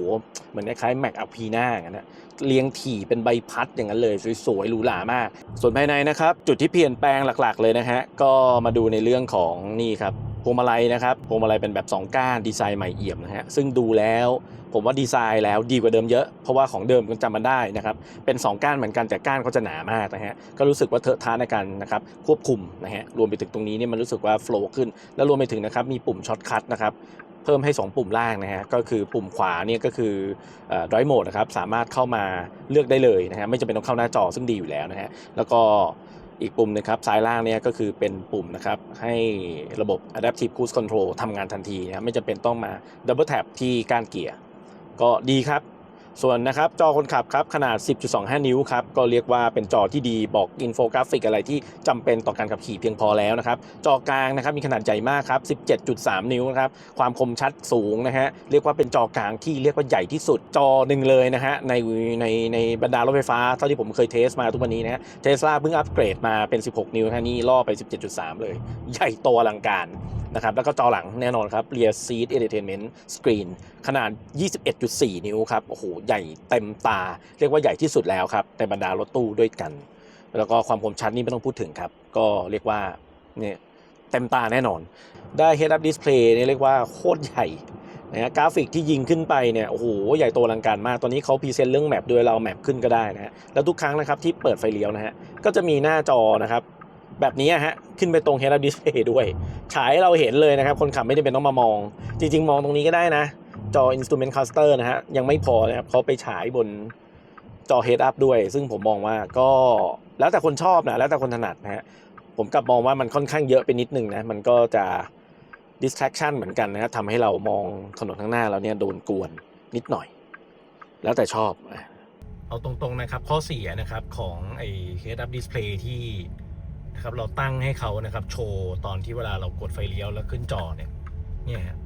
เหมือนคล้ายๆแม็กอัลพีน่าอย่างนั้นนะเรียงถี่เป็นใบพัดอย่างนั้นเลยสวยๆหรูหรามากส่วนภายในนะครับจุดที่เปลี่ยนแปลงหลักๆเลยนะฮะก็มาดูในเรื่องของนี่ครับพวงมาลัยนะครับพวงมาลัยเป็นแบบ2ก้านดีไซน์ใหม่เอี่ยมนะฮะซึ่งดูแล้วผมว่าดีไซน์แล้วดีกว่าเดิมเยอะเพราะว่าของเดิมก็จำมันได้นะครับเป็น2ก้านเหมือนกันแต่ก้านเขาจะหนามากนะฮะก็รู้สึกว่าเทอะทะในการนะครับควบคุมนะฮะรวมไปถึงตรงนี้เนี่ยมันรู้สึกว่าโฟล์ขึ้นแล้วรวมไปถึงนะครับมีปุ่มช็อตคัทนะครับเพิ่มให้2ปุ่มล่างนะฮะก็คือปุ่มขวาเนี่ยก็คือDrive Mode นะครับสามารถเข้ามาเลือกได้เลยนะฮะไม่จำเป็นต้องเข้าหน้าจอซึ่งดีอยู่แล้วนะฮะแล้วก็อีกปุ่มนะครับซ้ายล่างเนี่ยก็คือเป็นปุ่มนะครับให้ระบบ Adaptive Cruise Control ทำงานทันทีนะไม่จำเป็นต้องมา Double Tap ที่ก้านเกียร์ก็ดีครับส่วนนะครับจอคนขับครับขนาด 10.25 นิ้วครับก็เรียกว่าเป็นจอที่ดีบอกอินโฟกราฟิกอะไรที่จำเป็นต่อการขับขี่เพียงพอแล้วนะครับจอกลางนะครับมีขนาดใหญ่มากครับ 17.3 นิ้วนะครับความคมชัดสูงนะฮะเรียกว่าเป็นจอกลางที่เรียกว่าใหญ่ที่สุดจอหนึ่งเลยนะฮะในบรรดารถไฟฟ้าเท่าที่ผมเคยเทสมาทุกวันนี้นะฮะเทสลาเพิ่งอัปเกรดมาเป็น16 นิ้วนี่ล่อไป 17.3 เลยใหญ่โตอลังการนะครับแล้วก็จอหลังแน่นอนครับ Rear Seat Entertainment Screen ขนาด 21.4 นิ้วครับโอ้โหใหญ่เต็มตาเรียกว่าใหญ่ที่สุดแล้วครับในบรรดารถตู้ด้วยกันแล้วก็ความคมชัดนี่ไม่ต้องพูดถึงครับก็เรียกว่าเนี่ยเต็มตาแน่นอนได้ Head Up Display นี่เรียกว่าโคตรใหญ่นะฮะกราฟิกที่ยิงขึ้นไปเนี่ยโอ้โหใหญ่โตอลังการมากตอนนี้เขาพรีเซนต์เรื่องแมปด้วยเราแมปขึ้นก็ได้นะฮะแล้วทุกครั้งนะครับที่เปิดไฟเลี้ยวนะฮะก็จะมีหน้าจอนะครับแบบนี้ฮะขึ้นไปตรง Head Up Display ด้วยฉายให้เราเห็นเลยนะครับคนขับไม่ได้เป็นต้องมามองจริงๆมองตรงนี้ก็ได้นะจอ Instrument Cluster นะฮะยังไม่พอนะครับเขาไปฉายบนจอ Head Up ด้วยซึ่งผมมองว่าก็แล้วแต่คนชอบนะแล้วแต่คนถนัดนะฮะผมกลับมองว่ามันค่อนข้างเยอะไปนิดนึงนะมันก็จะ distraction เหมือนกันนะฮะทำให้เรามองถนนข้างหน้าเราเนี่ยโดนกวนนิดหน่อยแล้วแต่ชอบเอาตรงๆนะครับข้อเสียนะครับของไอ้ Head Up Display ที่นะครับเราตั้งให้เขานะครับโชว์ตอนที่เวลาเรากดไฟเลี้ยวแล้วขึ้นจอเนี่ย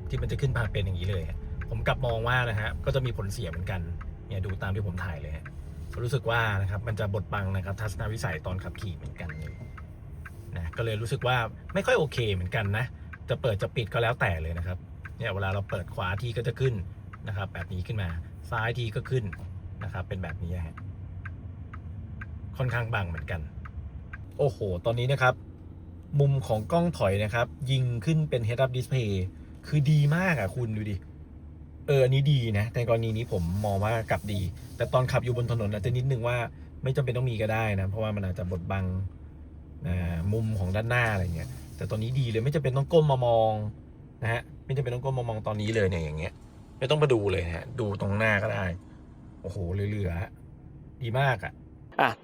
ที่มันจะขึ้นมาเป็นอย่างนี้เลยผมกลับมองว่านะฮะก็จะมีผลเสียเหมือนกันเนี่ยดูตามที่ผมถ่ายเลยรู้สึกว่านะครับมันจะบดบังนะครับทัศนวิสัยตอนขับขี่เหมือนกันเลยนะก็เลยรู้สึกว่าไม่ค่อยโอเคเหมือนกันนะจะเปิดจะปิดก็แล้วแต่เลยนะครับเนี่ยเวลาเราเปิดขวาทีก็จะขึ้นนะครับแบบนี้ขึ้นมาซ้ายทีก็ขึ้นนะครับเป็นแบบนี้ฮะค่อนข้างบังเหมือนกันโอ้โหตอนนี้นะครับมุมของกล้องถอยนะครับยิงขึ้นเป็น Head Up Display คือดีมากคุณดูดิอันนี้ดีนะในกรณีนี้ผมมองว่ากลับดีแต่ตอนขับอยู่บนถนนอาจจะนิดนึงว่าไม่จำเป็นต้องมีก็ได้นะเพราะว่ามันอาจจะบดบังมุมของด้านหน้าอะไรเงี้ยแต่ตอนนี้ดีเลยไม่จำเป็นต้องก้มมามองนะฮะไม่จำเป็นต้องก้มมามองตอนนี้เลยเนี่ยอย่างเงี้ยไม่ต้องมาดูเลยฮะดูตรงหน้าก็ได้โอ้โหเหลือๆดีมาก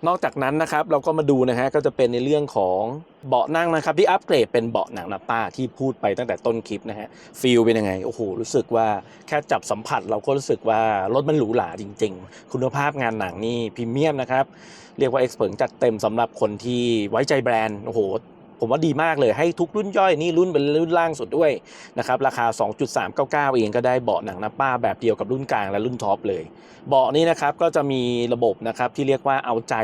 นอกจากนั้นนะครับเราก็มาดูนะฮะก็จะเป็นในเรื่องของเบาะนั่งนะครับที่อัปเกรดเป็นเบาะหนังนับป้าที่พูดไปตั้งแต่ต้นคลิปนะฮะฟีลเป็นยังไงโอ้โหรู้สึกว่าแค่จับสัมผัสเราก็รู้สึกว่ารถมันหรูหราจริงๆคุณภาพงานหนังนี่พรีเมียมนะครับเรียกว่า Expert จัดเต็มสำหรับคนที่ไว้ใจแบรนด์โอ้โหผมว่าดีมากเลยให้ทุกรุ่นย่อยนี่รุ่นเป็นรุ่นล่างสุดด้วยนะครับราคา 2.399 เองก็ได้เบาะหนังนับป้าแบบเดียวกับรุ่นกลางและรุ่นท็อปเลยเบาะนี้นะครับก็จะมีระบบนะครับที่เรียกว่าเอาใจ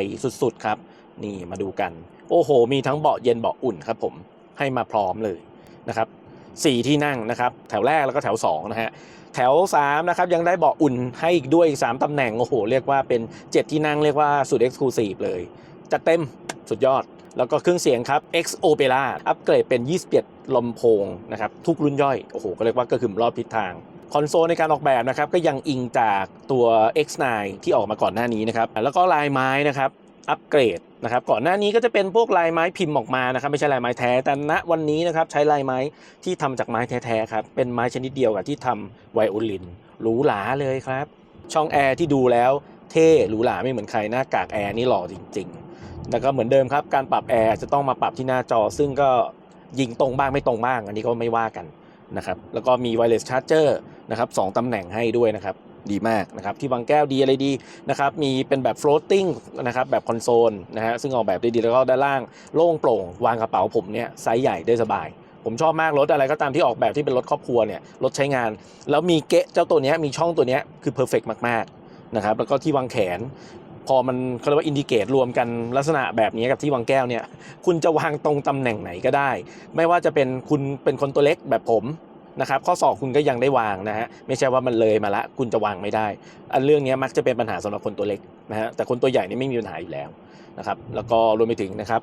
สุดๆครับนี่มาดูกันโอ้โหมีทั้งเบาะเย็นเบาะอุ่นครับผมให้มาพร้อมเลยนะครับ4ที่นั่งนะครับแถวแรกแล้วก็แถว2นะฮะแถว3นะครับยังได้เบาะอุ่นให้อีกด้วยอีก3ตำแหน่งโอ้โหเรียกว่าเป็น7ที่นั่งเรียกว่าสุด Exclusive เลยจัดเต็มสุดยอด แล้วก็เครื่องเสียงครับ X Opera อัปเกรดเป็น21ลำโพงนะครับทุกรุ่นย่อยโอ้โหก็เรียกว่ากระหึ่มรอบทิศทางคอนโซลในการออกแบบนะครับก็ยังอิงจากตัว X9 ที่ออกมาก่อนหน้านี้นะครับแล้วก็ลายไม้นะครับอัปเกรดนะครับก่อนหน้านี้ก็จะเป็นพวกลายไม้พิมพ์ออกมานะครับไม่ใช่ลายไม้แท้แต่ณวันนี้นะครับใช้ลายไม้ที่ทำจากไม้แท้ๆครับเป็นไม้ชนิดเดียวกับที่ทำไวโอลินหรูหราเลยครับช่องแอร์ที่ดูแล้วเท่หรูหราไม่เหมือนใครหน้ากากแอร์นี่หล่อจริงๆแล้วก็เหมือนเดิมครับการปรับแอร์จะต้องมาปรับที่หน้าจอซึ่งก็ยิงตรงบ้างไม่ตรงบ้างอันนี้ก็ไม่ว่ากันนะครับแล้วก็มี wireless charger นะครับ2ตำแหน่งให้ด้วยนะครับดีมากนะครับที่วางแก้วดีอะไรดีนะครับมีเป็นแบบ floating นะครับแบบคอนโซลนะฮะซึ่งออกแบบได้ดีแล้วก็ด้านล่างโล่งโปร่งวางกระเป๋าผมเนี่ยไซส์ใหญ่ได้สบายผมชอบมากรถอะไรก็ตามที่ออกแบบที่เป็นรถครอบครัวเนี่ยรถใช้งานแล้วมีเกะเจ้าตัวนี้มีช่องตัวนี้คือ perfect มากๆนะครับแล้วก็ที่วางแขนพอมันเขาเรียกว่าอินดิเกตรวมกันลักษณะแบบนี้กับที่วางแก้วเนี่ยคุณจะวางตรงตำแหน่งไหนก็ได้ไม่ว่าจะเป็นคุณเป็นคนตัวเล็กแบบผมนะครับข้อศอกคุณก็ยังได้วางนะฮะไม่ใช่ว่ามันเลยมาละคุณจะวางไม่ได้อันเรื่องนี้มักจะเป็นปัญหาสำหรับคนตัวเล็กนะฮะแต่คนตัวใหญ่นี่ไม่มีปัญหาอยู่แล้วนะครับแล้วก็รวมไปถึงนะครับ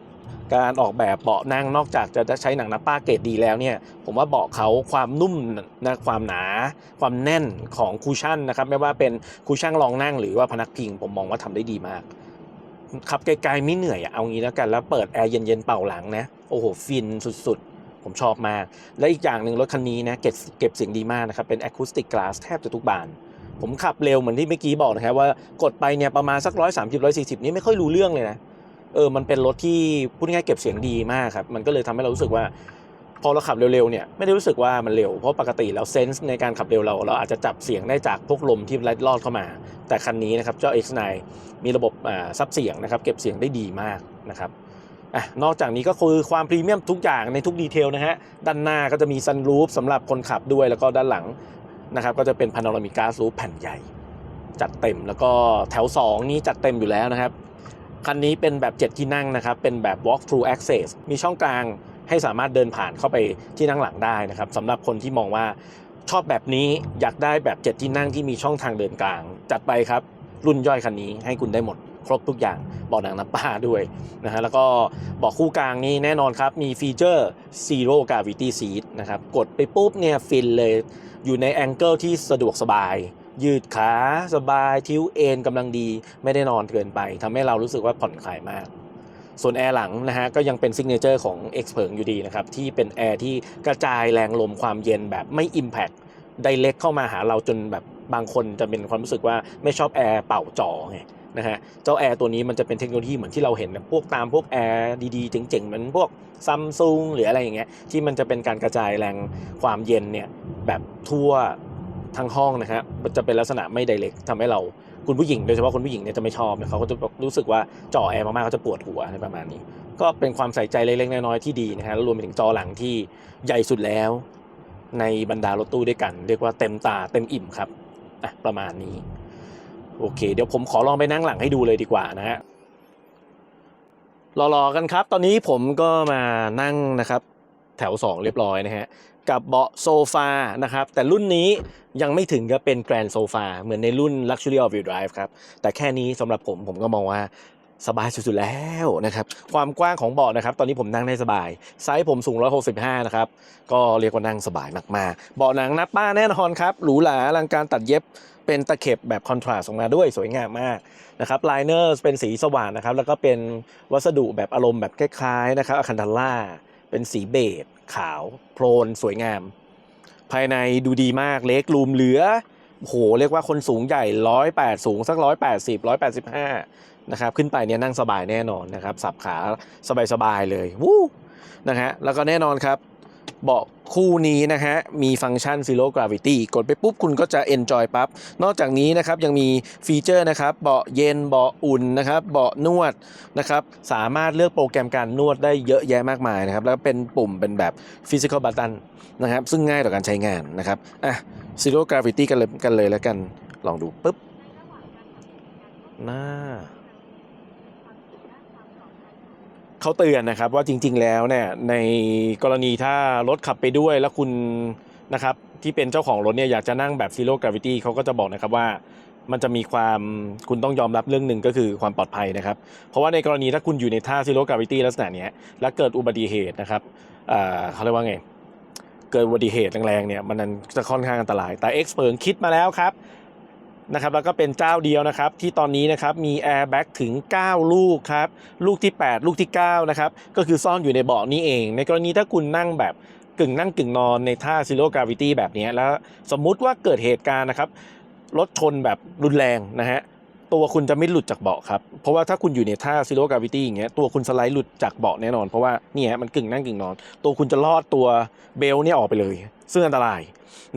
การออกแบบเบาะนั่งนอกจากจะใช้หนังนับป้าเกรดดีแล้วเนี่ยผมว่าเบาะเขาความนุ่มนะความหนาความแน่นของคูชั่นนะครับไม่ว่าเป็นคูชั่นรองนั่งหรือว่าพนักพิงผมมองว่าทำได้ดีมากขับไกลๆไม่เหนื่อยเอางี้แล้วกันแล้วเปิดแอร์เย็นๆเป่าหลังนะโอ้โหฟินสุดๆผมชอบมากและอีกอย่างหนึ่งรถคันนี้นะเก็บเสียงดีมากนะครับเป็น Acoustic Glass แทบจะทุกบานผมขับเร็วเหมือนที่เมื่อกี้บอกนะครับว่ากดไปเนี่ยประมาณสัก130-140นี่ไม่ค่อยรู้เรื่องเลยนะมันเป็นรถที่พูดง่ายๆเก็บเสียงดีมากครับมันก็เลยทำให้เรารู้สึกว่าพอเราขับเร็วๆเนี่ยไม่ได้รู้สึกว่ามันเร็วเพราะปกติแล้วเซนส์ในการขับเร็วเราอาจจะจับเสียงได้จากพวกลมที่ลอดเข้ามาแต่คันนี้นะครับเจ้า X9 มีระบบซับเสียงนะครับเก็บเสียงได้ดีมากนะครับนอกจากนี้ก็คือความพรีเมียมทุกอย่างในทุกดีเทลนะฮะด้านหน้าก็จะมีซันรูฟสำหรับคนขับด้วยแล้วก็ด้านหลังนะครับก็จะเป็นพาโนรามิกกลาสรูฟแผ่นใหญ่จัดเต็มแล้วก็แถว2นี้จัดเต็มอยู่แล้วนะครับคันนี้เป็นแบบ7ที่นั่งนะครับเป็นแบบ walk through access มีช่องกลางให้สามารถเดินผ่านเข้าไปที่นั่งหลังได้นะครับสำหรับคนที่มองว่าชอบแบบนี้อยากได้แบบ7ที่นั่งที่มีช่องทางเดินกลางจัดไปครับรุ่นย่อยคันนี้ให้คุณได้หมดครบทุกอย่างเบาะหนังนับป้าด้วยนะฮะแล้วก็เบาะคู่กลางนี่แน่นอนครับมีฟีเจอร์ Zero Gravity Seat นะครับกดไปปุ๊บเนี่ยฟินเลยอยู่ในแองเกิลที่สะดวกสบายยืดขาสบายทิวเอนกำลังดีไม่ได้นอนเกินไปทำให้เรารู้สึกว่าผ่อนคลายมากส่วนแอร์หลังนะฮะก็ยังเป็นซิกเนเจอร์ของ X เผิงอยู่ดีนะครับที่เป็นแอร์ที่กระจายแรงลมความเย็นแบบไม่ Impact ไดเรกเข้ามาหาเราจนแบบบางคนจะเป็นความรู้สึกว่าไม่ชอบแอร์เป่าจ่อไงนะฮะเจ้าแอร์ตัวนี้มันจะเป็นเทคโนโลยีเหมือนที่เราเห็นพวกตามพวกแอร์ดีๆเจ๋งๆเหมือนพวกซัมซุงหรืออะไรอย่างเงี้ยที่มันจะเป็นการกระจายแรงความเย็นเนี่ยแบบทั่วทั้งห้องนะฮะมันจะเป็นลักษณะไม่ไดเรกทำให้เราคุณผู้หญิงโดยเฉพาะคนผู้หญิงเนี่ยจะไม่ชอบนะเขาก็จะรู้สึกว่าจ่อแอร์มากๆเขาจะปวดหัวอะไรประมาณนี้ก็เป็นความใส่ใจเล็กๆน้อยๆที่ดีนะฮะแล้วรวมไปถึงจอหลังที่ใหญ่สุดแล้วในบรรดารถตู้ด้วยกันเรียกว่าเต็มตาเต็มอิ่มครับประมาณนี้โอเคเดี๋ยวผมขอลองไปนั่งหลังให้ดูเลยดีกว่านะฮะรอๆกันครับตอนนี้ผมก็มานั่งนะครับแถว2เรียบร้อยนะฮะกับเบาะโซฟานะครับแต่รุ่นนี้ยังไม่ถึงกับเป็นแกรนด์โซฟาเหมือนในรุ่น Luxury All Wheel Drive ครับแต่แค่นี้สำหรับผมก็มองว่าสบายสุดๆแล้วนะครับความกว้างของเบาะนะครับตอนนี้ผมนั่งได้สบายไซส์ผมสูง165นะครับก็เรียกว่านั่งสบายมากๆเบาะหนังนับป้าแน่นอนครับหรูหราอลังการตัดเย็บเป็นตะเข็บแบบคอนทราสต์ออกมาด้วยสวยงามมากนะครับไลเนอร์เป็นสีสว่างนะครับแล้วก็เป็นวัสดุแบบอารมณ์แบบคล้ายๆนะครับอะคันธาร่าเป็นสีเบจขาวโพลนสวยงามภายในดูดีมากเล็กรูมเหลือโหเรียกว่าคนสูงใหญ่180สูงสัก180 185นะครับขึ้นไปเนี่ยนั่งสบายแน่นอนนะครับสับขาสบายๆเลยวู้นะฮะแล้วก็แน่นอนครับเบาะคู่นี้นะฮะมีฟังก์ชัน Zero Gravity กดไปปุ๊บคุณก็จะ Enjoy ปั๊บนอกจากนี้นะครับยังมีฟีเจอร์นะครับเบาะเย็นเบาะอุ่นนะครับเบาะนวดนะครับสามารถเลือกโปรแกรมการนวดได้เยอะแยะมากมายนะครับแล้วเป็นปุ่มเป็นแบบ Physical Button นะครับซึ่งง่ายต่อการใช้งานนะครับZero Gravity กันเลยแล้วกันลองดูปุ๊บเขาเตือนนะครับว่าจริงๆแล้วเนี่ยในกรณีถ้ารถขับไปด้วยแล้วคุณนะครับที่เป็นเจ้าของรถเนี่ยอยากจะนั่งแบบ Zero Gravity เขาก็จะบอกนะครับว่า มันจะมีความคุณต้องยอมรับเรื่องหนึ่งก็คือความปลอดภัยนะครับเพราะว่าในกรณีถ้าคุณอยู่ในท่า zero gravity ลักษณะนี้แล้วเกิดอุบัติเหตุนะครับเขาเรียกว่าไงเกิดอุบัติเหตุแรงๆเนี่ยมันจะค่อนข้างอันตรายแต่ X เพิงคิดมาแล้วครับนะครับแล้วก็เป็นเจ้าเดียวนะครับที่ตอนนี้นะครับมีแอร์แบ็กถึง9ลูกครับลูกที่8ลูกที่9นะครับก็คือซ่อนอยู่ในเบาะนี้เองในกรณีถ้าคุณนั่งแบบกึ่งนั่งกึ่งนอนในท่า zero gravity แบบนี้แล้วสมมุติว่าเกิดเหตุการณ์นะครับรถชนแบบรุนแรงนะฮะตัวคุณจะไม่หลุดจากเบาะครับเพราะว่าถ้าคุณอยู่ในท่า zero gravity อย่างเงี้ยตัวคุณสไลด์หลุดจากเบาะแน่นอนเพราะว่าเนี่ยมันกึ่งนั่งกึ่งนอนตัวคุณจะลอดตัวเบลเนี่ยออกไปเลยซึ่งอันตราย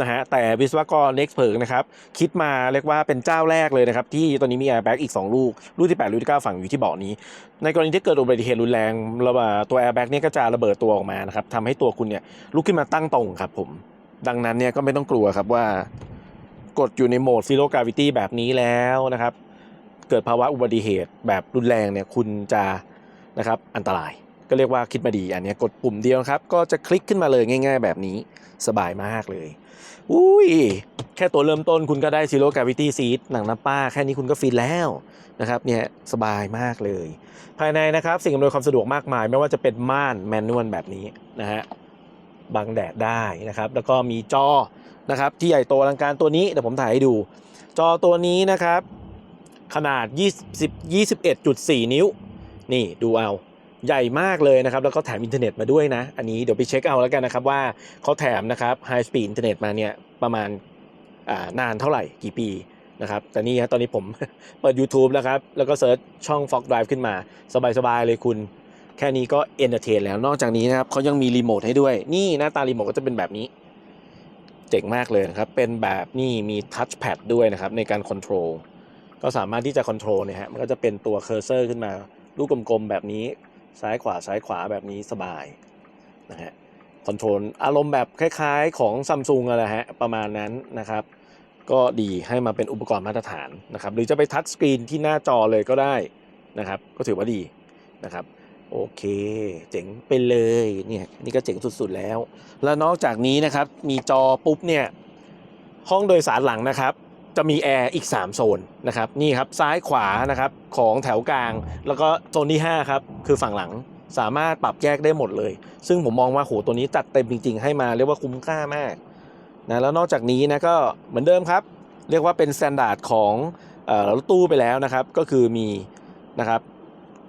นะฮะแต่วิศวกร Next เพิงนะครับคิดมาเรียกว่าเป็นเจ้าแรกเลยนะครับที่ตอนนี้มีแอร์แบ็กอีก2ลูกลูกที่8ลูกที่9ฝังอยู่ที่เบาะนี้ในกรณีที่เกิดอุบัติเหตุรุนแรงตัวแอร์แบ็กเนี่ยก็จะระเบิดตัวออกมานะครับทำให้ตัวคุณเนี่ยลุกขึ้นมาตั้งตรงครับผมดังนั้นเนี่ยก็ไม่ต้องกลัวครับว่ากดอยู่ในโหมด zero gravity แบบนี้แล้วนะครับเกิดภาวะอุบัติเหตุแบบรุนแรงเนี่ยคุณจะนะครับอันตรายก็เรียกว่าคิดมาดีอันนี้กดปุ่มเดียวครับก็จะคลิกขึ้นมาเลยง่ายๆแบบนี้สบายมากเลยอุ้ยแค่ตัวเริ่มต้นคุณก็ได้ zero gravity seat หนังน้ำป้าแค่นี้คุณก็ฟินแล้วนะครับเนี่ยสบายมากเลยภายในนะครับสิ่งอำนวยความสะดวกมากมายไม่ว่าจะเป็นม่านแมนนวลแบบนี้นะฮะบังแดดได้นะครับแล้วก็มีจอนะครับที่ใหญ่โตอลังการตัวนี้เดี๋ยวผมถ่ายให้ดูจอตัวนี้นะครับขนาด21.4 นิ้วนี่ดูเอาใหญ่มากเลยนะครับแล้วก็แถมอินเทอร์เน็ตมาด้วยนะอันนี้เดี๋ยวไปเช็คเอาแล้วกันนะครับว่าเขาแถมนะครับ High Speed อินเทอร์เน็ตมาเนี่ยประมาณนานเท่าไหร่กี่ปีนะครับแต่นี่ฮะตอนนี้ผม เปิด YouTube แล้วครับแล้วก็เซิร์ชช่อง Fox Drive ขึ้นมาสบายๆเลยคุณแค่นี้ก็เอนเตอร์เทนแล้วนอกจากนี้นะครับเขายังมีรีโมทให้ด้วยนี่หน้าตารีโมทก็จะเป็นแบบนี้เจ๋งมากเลยนะครับเป็นแบบนี่มีทัชแพดด้วยนะครับในการคอนโทรลก็สามารถที่จะคอนโทรลเนี่ยฮะมันก็จะเป็นตัวเคอร์เซอร์ขึ้นมาลูกกลมๆแบบนี้ซ้ายขวาแบบนี้สบายนะฮะคอนโทรลอารมณ์แบบคล้ายๆของ Samsung อะไรฮะประมาณนั้นนะครับก็ดีให้มาเป็นอุปกรณ์มาตรฐานนะครับหรือจะไปทัชสกรีนที่หน้าจอเลยก็ได้นะครับก็ถือว่าดีนะครับโอเคเจ๋งไปเลยเนี่ยนี่ก็เจ๋งสุดๆแล้วแล้วนอกจากนี้นะครับมีจอปุ๊บเนี่ยห้องโดยสารหลังนะครับจะมีแอร์อีก3โซนนะครับนี่ครับซ้ายขวานะครับของแถวกลางแล้วก็โซนที่5ครับคือฝั่งหลังสามารถปรับแยกได้หมดเลยซึ่งผมมองว่าโหตัวนี้จัดเต็มจริงๆให้มาเรียกว่าคุ้มค่ามากนะแล้วนอกจากนี้นะก็เหมือนเดิมครับเรียกว่าเป็นสแตนดาร์ดของรถตู้ไปแล้วนะครับก็คือมีนะครับ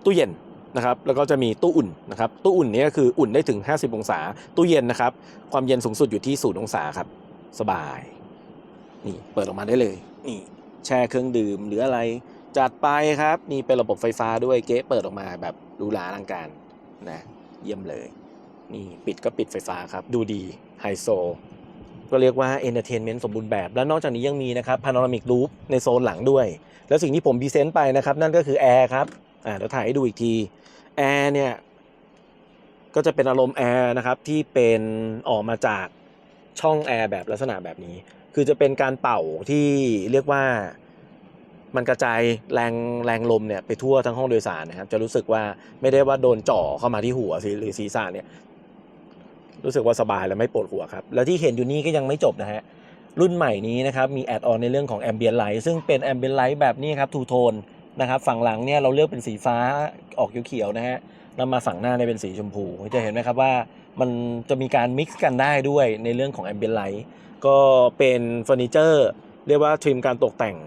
ตู้เย็นนะครับแล้วก็จะมีตู้อุ่นนะครับตู้อุ่นนี้ก็คืออุ่นได้ถึง50องศาตู้เย็นนะครับความเย็นสูงสุดอยู่ที่0องศาครับสบายนี่เปิดออกมาได้เลยนี่แช่เครื่องดื่มหรืออะไรจัดไปครับนี่เป็นระบบไฟฟ้าด้วยเก๊เปิดออกมาแบบหรูหราอลังการนะเยี่ยมเลยนี่ปิดก็ปิดไฟฟ้าครับดูดีไฮโซก็เรียกว่าเอนเตอร์เทนเมนต์สมบูรณ์แบบแล้วนอกจากนี้ยังมีนะครับพาโนรามิกรูฟในโซนหลังด้วยแล้วสิ่งที่ผมพรีเซนต์ไปนะครับนั่นก็คือแอร์ครับเดี๋ยวถ่ายให้ดูอีกทีแอร์เนี่ยก็จะเป็นอารมณ์แอร์นะครับที่เป็นออกมาจากช่องแอร์แบบลักษณะแบบนี้คือจะเป็นการเป่าที่เรียกว่ามันกระจายแรงลมเนี่ยไปทั่วทั้งห้องโดยสารนะครับจะรู้สึกว่าไม่ได้ว่าโดนจ่อเข้ามาที่หัวหรือศีรษะเนี่ยรู้สึกว่าสบายและไม่ปวดหัวครับแล้วที่เห็นอยู่นี่ก็ยังไม่จบนะฮะรุ่นใหม่นี้นะครับมีแอดออนในเรื่องของ Ambient Light ซึ่งเป็น Ambient Light แบบนี้ครับทูโทนนะครับฝั่งหลังเนี่ยเราเลือกเป็นสีฟ้าออกเขียวๆนะฮะแล้วมาฝั่งหน้าเนี่ยเป็นสีชมพูจะเห็นไหมครับว่ามันจะมีการมิกซ์กันได้ด้วยในเรื่องของ Ambient Light ก็เป็นเฟอร์นิเจอร์เรียกว่าทริมการตกแต่ง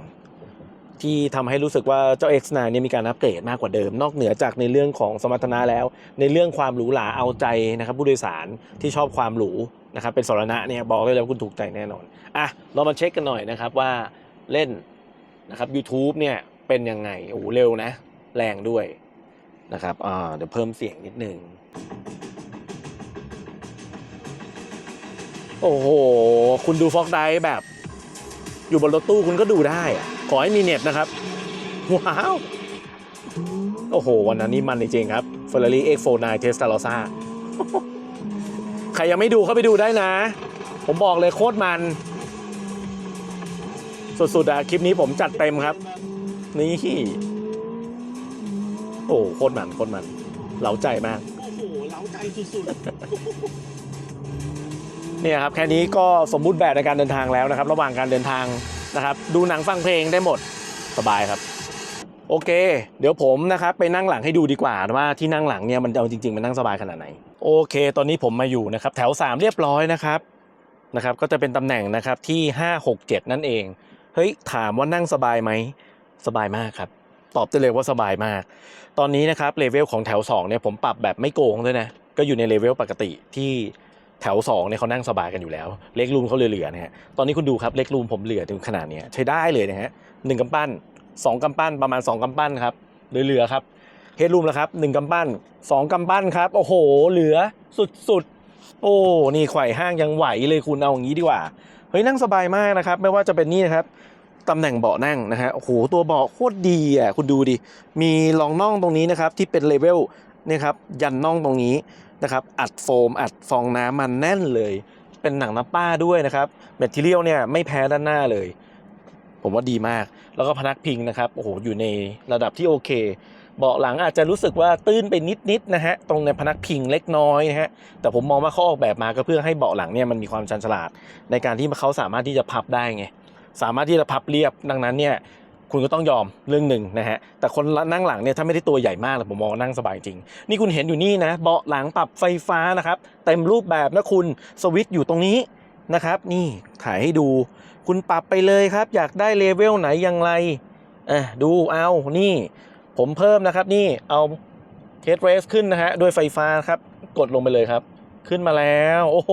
ที่ทำให้รู้สึกว่าเจ้า X9 เนี่ยมีการอัปเกรดมากกว่าเดิมนอกเหนือจากในเรื่องของสมรรถนะแล้วในเรื่องความหรูหราเอาใจนะครับผู้โดยสารที่ชอบความหรูนะครับเป็นสรณะเนี่ยบอกเลยว่าคุณถูกใจแน่นอนเรามาเช็คกันหน่อยนะครับว่าเล่นนะครับ YouTube เนี่ยเป็นยังไงโอ้เร็วนะแรงด้วยนะครับเดี๋ยวเพิ่มเสียงนิดนึงโอ้โหคุณดูฟ็อกไดฟ์แบบอยู่บนรถตู้คุณก็ดูได้ขอให้มีเน็ตนะครับว้าวโอ้โหวันนั้นนี่มันจริงๆครับ Ferrari X49 Testarossa ใครยังไม่ดูเข้าไปดูได้นะผมบอกเลยโคตรมันสุดๆคลิปนี้ผมจัดเต็มครับนี่โอ้โคตรมันเล้าใจมากโอ้โหเล้าใจสุดๆเนี่ยครับแค่นี้ก็สมบูรณ์แบบในการเดินทางแล้วนะครับระหว่างการเดินทาง นะครับดูหนังฟังเพลงได้หมดสบายครับโอเคเดี๋ยวผมนะครับไปนั่งหลังให้ดูดีกว่าว่าที่นั่งหลังเนี่ยมันเอาจริงๆมันนั่งสบายขนาดไหนโอเคตอนนี้ผมมาอยู่นะครับแถว3เรียบร้อยนะครับก็จะเป็นตำแหน่งนะครับที่5 6 7นั่นเองเฮ้ยถามว่านั่งสบายไหมสบายมากครับตอบได้เลยว่าสบายมากตอนนี้นะครับเลเวลของแถว2เนี่ยผมปรับแบบไม่โกงด้วยนะก็อยู่ในเลเวลปกติที่แถว2เนี่ยเขานั่งสบายกันอยู่แล้วเล็กรูมเขาเหลือๆนะฮะตอนนี้คุณดูครับเล็กรูมผมเหลือถึงขนาดนี้ใช้ได้เลยนะฮะ1 กำปั้น2 กำปั้นประมาณ2 กำปั้นครับเหลือๆครับเฮดรูมแล้วครับ1 กำปั้น2 กำปั้นครับโอ้โหเหลือสุดๆโอ้นี่ไขว่ห้างยังไหวเลยคุณเอาอย่างนี้ดีกว่าเฮ้ยนั่งสบายมากนะครับไม่ว่าจะเป็นนี่นะครับตำแหน่งเบาะนั่งนะฮะโอ้โหตัวเบาะโคตรดีอ่ะคุณดูดิมีรองน่องตรงนี้นะครับที่เป็นเลเวลนี่ครับยันน่องตรงนี้นะครับอัดโฟมอัดฟองน้ำมันแน่นเลยเป็นหนังน้ำป้าด้วยนะครับแมททีเรียลเนี่ยไม่แพ้ด้านหน้าเลยผมว่าดีมากแล้วก็พนักพิงนะครับโอ้โหอยู่ในระดับที่โอเคเบาะหลังอาจจะรู้สึกว่าตื้นไปนิดนะฮะตรงในพนักพิงเล็กน้อยนะฮะแต่ผมมองว่าเขาออกแบบมาก็เพื่อให้เบาะหลังเนี่ยมันมีความชันฉลาดในการที่เขาสามารถที่จะพับได้ไงสามารถที่จะพับเรียบดังนั้นเนี่ยคุณก็ต้องยอมเรื่องหนึ่งนะฮะแต่คนนั่งหลังเนี่ยถ้าไม่ได้ตัวใหญ่มากผมมองนั่งสบายจริงนี่คุณเห็นอยู่นี่นะเบาะหลังปรับไฟฟ้านะครับเต็มรูปแบบนะคุณสวิตช์อยู่ตรงนี้นะครับนี่ถ่ายให้ดูคุณปรับไปเลยครับอยากได้เลเวลไหนอย่างไรดูเอานี่ผมเพิ่มนะครับนี่เอาเฮดเรสขึ้นนะฮะด้วยไฟฟ้าครับกดลงไปเลยครับขึ้นมาแล้วโอ้โห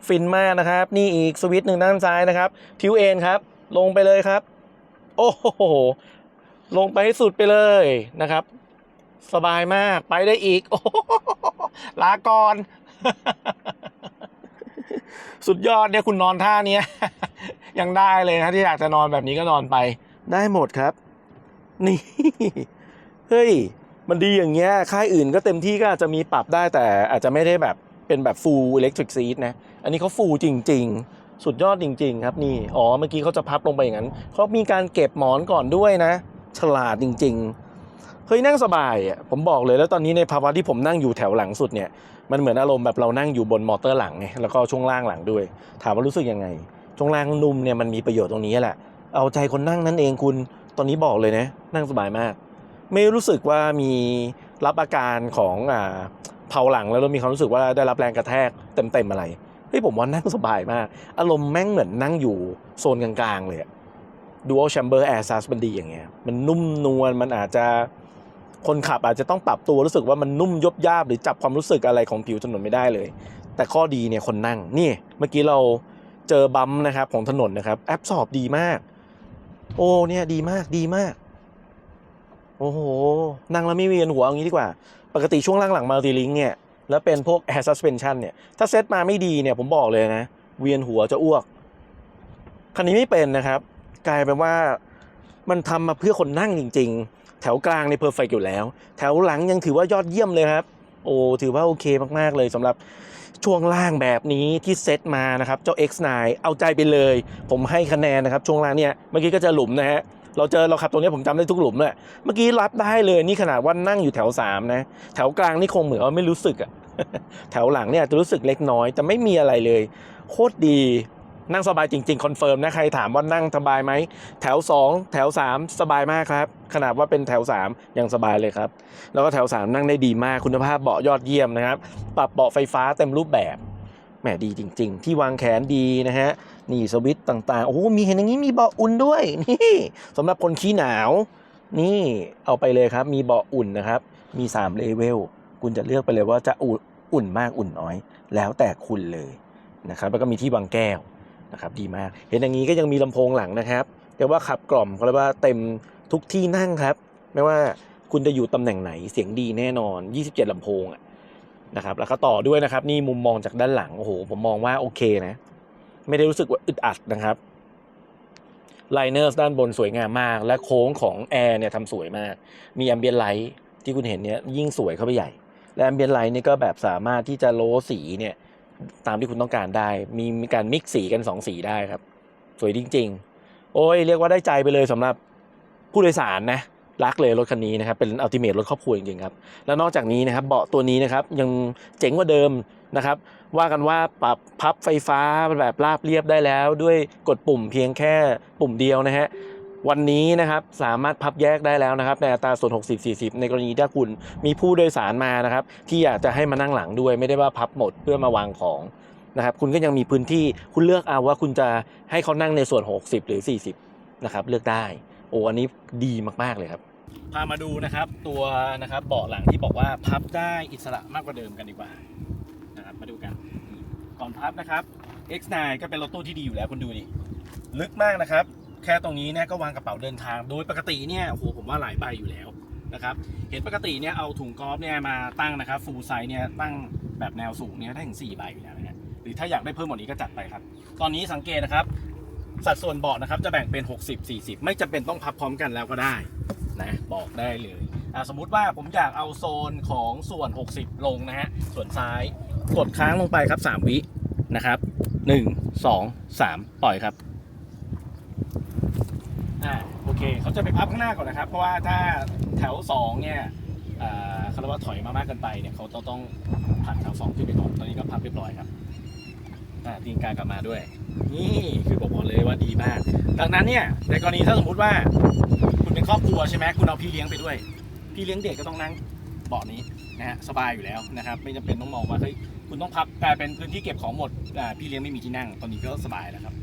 ฟินมากนะครับนี่อีกสวิตช์หนึ่งด้านซ้ายนะครับทิวเอนครับลงไปเลยครับโอ้โหลงไปให้สุดไปเลยนะครับสบายมากไปได้อีกโอ้ลาก่อน สุดยอดเนี่ยคุณนอนท่านี้ ยังได้เลยนะที่อยากจะนอนแบบนี้ก็นอนไปได้หมดครับนี่ เฮ้ยมันดีอย่างเงี้ยค่ายอื่นก็เต็มที่ก็อาจจะมีปรับได้แต่อาจจะไม่ได้แบบเป็นแบบ full electric seat นะอันนี้เขา full จริงๆสุดยอดจริงๆครับนี่เมื่อกี้เขาจะพับลงไปอย่างนั้นเขามีการเก็บหมอนก่อนด้วยนะฉลาดจริงๆเฮ้ยนั่งสบายอ่ะผมบอกเลยแล้วตอนนี้ในภาวะที่ผมนั่งอยู่แถวหลังสุดเนี่ยมันเหมือนอารมณ์แบบเรานั่งอยู่บนมอเตอร์หลังไงแล้วก็ช่วงล่างหลังด้วยถามว่ารู้สึกยังไงช่วงล่างนุ่มเนี่ยมันมีประโยชน์ตรงนี้แหละเอาใจคนนั่งนั่นเองคุณตอนนี้บอกเลยนะนั่งสบายมากไม่รู้สึกว่ามีรับอาการของเผาหลังแล้วมีความรู้สึกว่าได้รับแรงกระแทกเต็มๆอะไรเฮ้ยผมว่านั่งสบายมากอารมณ์แม่งเหมือนนั่งอยู่โซนกลางๆเลย Dual Chamber Air Suspension มันดีอย่างเงี้ยมันนุ่มนวลมันอาจจะคนขับอาจจะต้องปรับตัวรู้สึกว่ามันนุ่มยบยาบหรือจับความรู้สึกอะไรของผิวถนนไม่ได้เลยแต่ข้อดีเนี่ยคนนั่งนี่เมื่อกี้เราเจอบัมป์นะครับของถนนนะครับแอบสอบดีมากโอ้เนี่ยดีมากโอ้โหนั่งแล้วไม่เวียนหัวอย่างนี้ดีกว่าปกติช่วงล่างหลัง Multi Link เนี่ยแล้วเป็นพวก Air Suspension เนี่ยถ้าเซตมาไม่ดีเนี่ยผมบอกเลยนะเวียนหัวจะอ้วกคันนี้ไม่เป็นนะครับกลายเป็นว่ามันทำมาเพื่อคนนั่งจริงๆแถวกลางในเพอร์เฟกต์อยู่แล้วแถวหลังยังถือว่ายอดเยี่ยมเลยครับโอ้ถือว่าโอเคมากๆเลยสำหรับช่วงล่างแบบนี้ที่เซตมานะครับเจ้า X9 เอาใจไปเลยผมให้คะแนนนะครับช่วงล่างเนี่ยเมื่อกี้ก็จะหลุมนะฮะเราขับตรงนี้ผมจำได้ทุกหลุมเลยเมื่อกี้รับได้เลยนี่ขนาดว่านั่งอยู่แถว3นะแถวกลางนี่คงเหมือนว่าไม่รู้สึกอะ แถวหลังเนี่ยจะรู้สึกเล็กน้อยแต่ไม่มีอะไรเลยโคตรดีนั่งสบายจริงๆคอนเฟิร์มนะใครถามว่านั่งสบายไหมแถว2แถว3สบายมากครับขนาดว่าเป็นแถว3ยังสบายเลยครับแล้วก็แถว3นั่งได้ดีมากคุณภาพเบาะยอดเยี่ยมนะครับปรับเบาะไฟฟ้าเต็มรูปแบบแหมดีจริงๆที่วางแขนดีนะฮะนี่สวิตช์ต่างๆโอ้โหมีเห็นอย่างนี้มีเบาะอุ่นด้วยนี่สำหรับคนขี้หนาวนี่เอาไปเลยครับมีเบาะอุ่นนะครับมี3เลเวลคุณจะเลือกไปเลยว่าจะอุ่นมากอุ่นน้อยแล้วแต่คุณเลยนะครับแล้วก็มีที่วางแก้วนะครับดีมากเห็นอย่างนี้ก็ยังมีลำโพงหลังนะครับแต่ว่าขับกล่อมเขาเรียกว่าเต็มทุกที่นั่งครับไม่ว่าคุณจะอยู่ตำแหน่งไหนเสียงดีแน่นอน27ลำโพงนะครับแล้วก็ต่อด้วยนะครับนี่มุมมองจากด้านหลังโอ้โหผมมองว่าโอเคนะไม่ได้รู้สึกว่าอึดอัดนะครับไลเนอร์ด้านบนสวยงามมากและโค้งของแอร์เนี่ยทำสวยมากมีแอมเบียนไลท์ที่คุณเห็นเนี่ยยิ่งสวยเข้าไปใหญ่และแอมเบียนไลท์นี่ก็แบบสามารถที่จะโลสีเนี่ยตามที่คุณต้องการได้มีการมิกซ์สีกัน2สีได้ครับสวยจริงๆโอ้ยเรียกว่าได้ใจไปเลยสำหรับผู้โดยสารนะ รักเลยรถคันนี้นะครับเป็นอัลติเมทรถครอบครัวจริงๆครับแล้วนอกจากนี้นะครับเบาะตัวนี้นะครับยังเจ๋งกว่าเดิมนะครับว่ากันว่าปรับพับไฟฟ้าแบบราบเรียบได้แล้วด้วยกดปุ่มเพียงแค่ปุ่มเดียวนะฮะวันนี้นะครับสามารถพับแยกได้แล้วนะครับในอัตราส่วน60-40ในกรณีถ้าคุณมีผู้โดยสารมานะครับที่อยากจะให้มานั่งหลังด้วยไม่ได้ว่าพับหมดเพื่อมาวางของนะครับคุณก็ยังมีพื้นที่คุณเลือกเอาว่าคุณจะให้เขานั่งในส่วน60หรือ40นะครับเลือกได้โอ้อันนี้ดีมากๆเลยครับพามาดูนะครับตัวนะครับเบาะหลังที่บอกว่าพับได้อิสระมากกว่าเดิมกันดีกว่านะครับมาดูกันก่อนพับนะครับ X9 ก็เป็นรถตู้ที่ดีอยู่แล้วคุณดูนี่ลึกมากนะครับแค่ตรงนี้เนี่ยก็วางกระเป๋าเดินทางโดยปกติเนี่ยโอ้โหผมว่าหลายใบอยู่แล้วนะครับเห็นปกติเนี่ยเอาถุงกอล์ฟเนี่ยมาตั้งนะครับฟูลไซส์เนี่ยตั้งแบบแนวสูงเนี่ยได้ถึง4ใบอยู่แล้วนะฮะหรือถ้าอยากได้เพิ่มกว่านี้ก็จัดไปครับตอนนี้สังเกตนะครับสัดส่วนเบาะนะครับจะแบ่งเป็น60-40ไม่จำเป็นต้องพับพร้อมกันแล้วก็ได้นะบอกได้เลยสมมุติว่าผมอยากเอาโซนของส่วน60ลงนะฮะส่วนซ้ายกดค้างลงไปครับ3วินะครับ1 2 3ปล่อยครับโอเคเขาจะไปพับข้างหน้าก่อนนะครับเพราะว่าถ้าแถว2เนี่ยเขาเรียกว่าถอยมามากเกินไปเนี่ยเขาต้องผ่านแถว2ขึ้นไปก่อนตอนนี้ก็พับเรียบร้อยครับตีนกากลับมาด้วยนี่คือบอกเลยว่าดีมากดังนั้นเนี่ยในกรณีถ้าสมมุติว่าคุณเป็นครอบครัวใช่ไหมคุณเอาพี่เลี้ยงไปด้วยพี่เลี้ยงเด็กก็ต้องนั่งเบาะนี้นะฮะสบายอยู่แล้วนะครับไม่จำเป็นต้องมองว่าเฮ้ยคุณต้องพับกลายเป็นพื้นที่เก็บของหมดพี่เลี้ยงไม่มีที่นั่งตอนนี้ก็สบายแล้วครับ